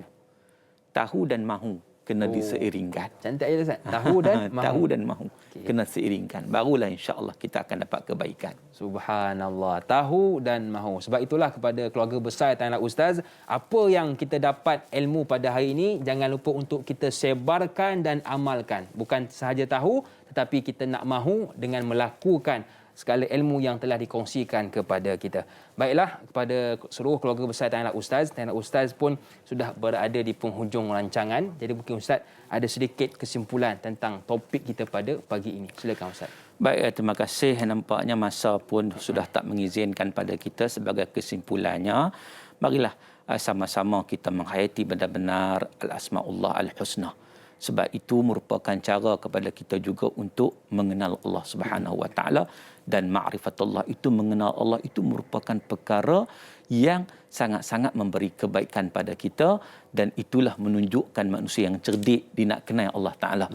Tahu dan mahu kena diseiringkan. Cantik aja Ustaz. Tahu dan mahu. Tahu dan mahu kena seiringkan. Barulah insya-Allah kita akan dapat kebaikan. Subhanallah. Tahu dan mahu. Sebab itulah kepada keluarga besar Tanah Ustaz, apa yang kita dapat ilmu pada hari ini, jangan lupa untuk kita sebarkan dan amalkan. Bukan sahaja tahu, tetapi kita nak mahu dengan melakukan segala ilmu yang telah dikongsikan kepada kita. Baiklah, kepada seluruh keluarga besar Tanah Ustaz pun sudah berada di penghujung rancangan. Jadi mungkin Ustaz ada sedikit kesimpulan tentang topik kita pada pagi ini. Silakan Ustaz. Baik, terima kasih. Nampaknya masa pun sudah tak mengizinkan pada kita. Sebagai kesimpulannya, marilah sama-sama kita menghayati benar-benar Al-Asma'ullah Al-Husna. Sebab itu merupakan cara kepada kita juga untuk mengenal Allah Subhanahu Wa Taala, dan ma'rifatullah itu, mengenal Allah itu merupakan perkara yang sangat-sangat memberi kebaikan pada kita, dan itulah menunjukkan manusia yang cerdik dia nak kenal Allah Taala.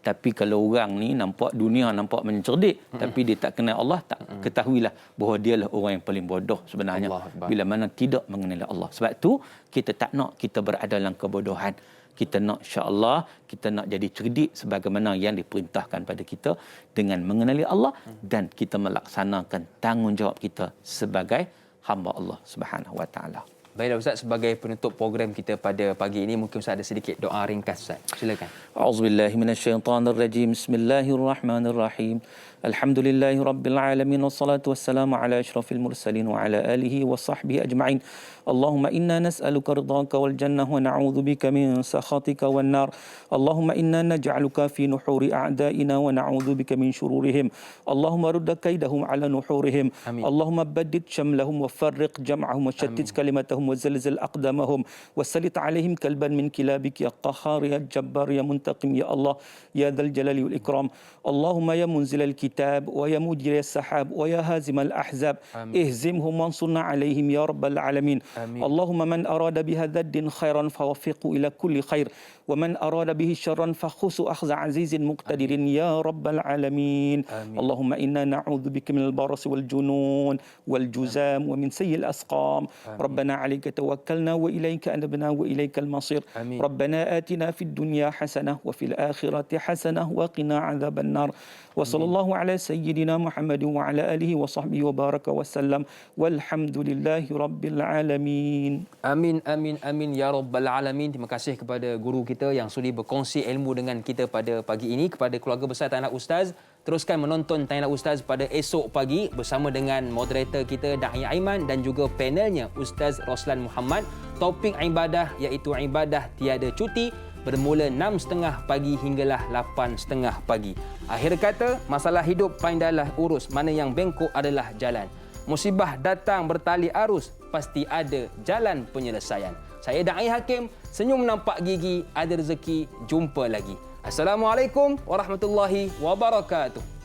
Tapi kalau orang ni nampak dunia nampak mencerdik, tapi dia tak kenal Allah, tak ketahuilah bahawa dialah orang yang paling bodoh sebenarnya bila mana tidak mengenal Allah. Sebab tu kita tak nak kita berada dalam kebodohan. Kita nak, insya-Allah, kita nak jadi cerdik sebagaimana yang diperintahkan pada kita dengan mengenali Allah, dan kita melaksanakan tanggungjawab kita sebagai hamba Allah Subhanahu Wa Taala. Baiklah Ustaz, sebagai penutup program kita pada pagi ini, mungkin Ustaz ada sedikit doa ringkas Ustaz. Silakan. A'udzubillahi minasyaitonirrajim. Bismillahirrahmanirrahim. Alhamdulillahi rabbil alamin, wassalatu wassalamu ala asyrafil mursalin wa ala alihi wa sahbihi ajma'in. Allahumma inna nas'aluka ridhaka wal jannah wa na'udzu bika min sakhatika wan nar. Allahumma inna naj'aluka fi nuhuri a'da'ina wa na'udzu bika min shururihim. Allahumma rudda kaidahum ala nuhurihim. Allahumma baddid shamlahum wa farriq jam'ahum wa shattit kalimatahum wa zalzal aqdamahum wa sallit alaihim kalban min kilabik ya qahhar ya jabbar ya muntaqim ya Allah ya dzal jalali wal ikram. Allahumma ya munzilal kitab wa ya mujriyas sahab wa ya hazimal ahzab ihzimhum wansurna alaihim ya rabbal alamin. Allahumma man arada bihadha ad-din khairan fawaffiqhu ila kulli khair wa man arada bihi syarran fakhusu akhza azizin muqtadirin ya rabbal alamin. Allahumma inna na'udzu bika minal barasi wal junun wal juzam wa min sayyi'il asqam. Rabbana 'alaika tawakkalna wa ilayka anabna wa ilaykal masir. Rabbana atina fid dunya hasanah wa fil akhirati hasanah wa qina 'adzaban nar. Wa sallallahu ala sayyidina Muhammadin wa ala alihi wa sahbihi wa baraka wa sallam. Walhamdulillahi rabbil alamin. Amin, amin, amin ya rabbal alamin. Terima kasih kepada guru kita yang sudi berkongsi ilmu dengan kita pada pagi ini. Kepada keluarga besar Tanah Ustaz, teruskan menonton Tanah Ustaz pada esok pagi bersama dengan moderator kita Da'i Aiman dan juga panelnya Ustaz Roslan Muhammad. Topik ibadah iaitu ibadah tiada cuti, bermula 6.30 pagi hinggalah 8.30 pagi. Akhir kata, masalah hidup pandailah urus, mana yang bengkok adalah jalan. Musibah datang bertali arus, pasti ada jalan penyelesaian. Saya Da'i Hakim, senyum nampak gigi, ada rezeki, jumpa lagi. Assalamualaikum warahmatullahi wabarakatuh.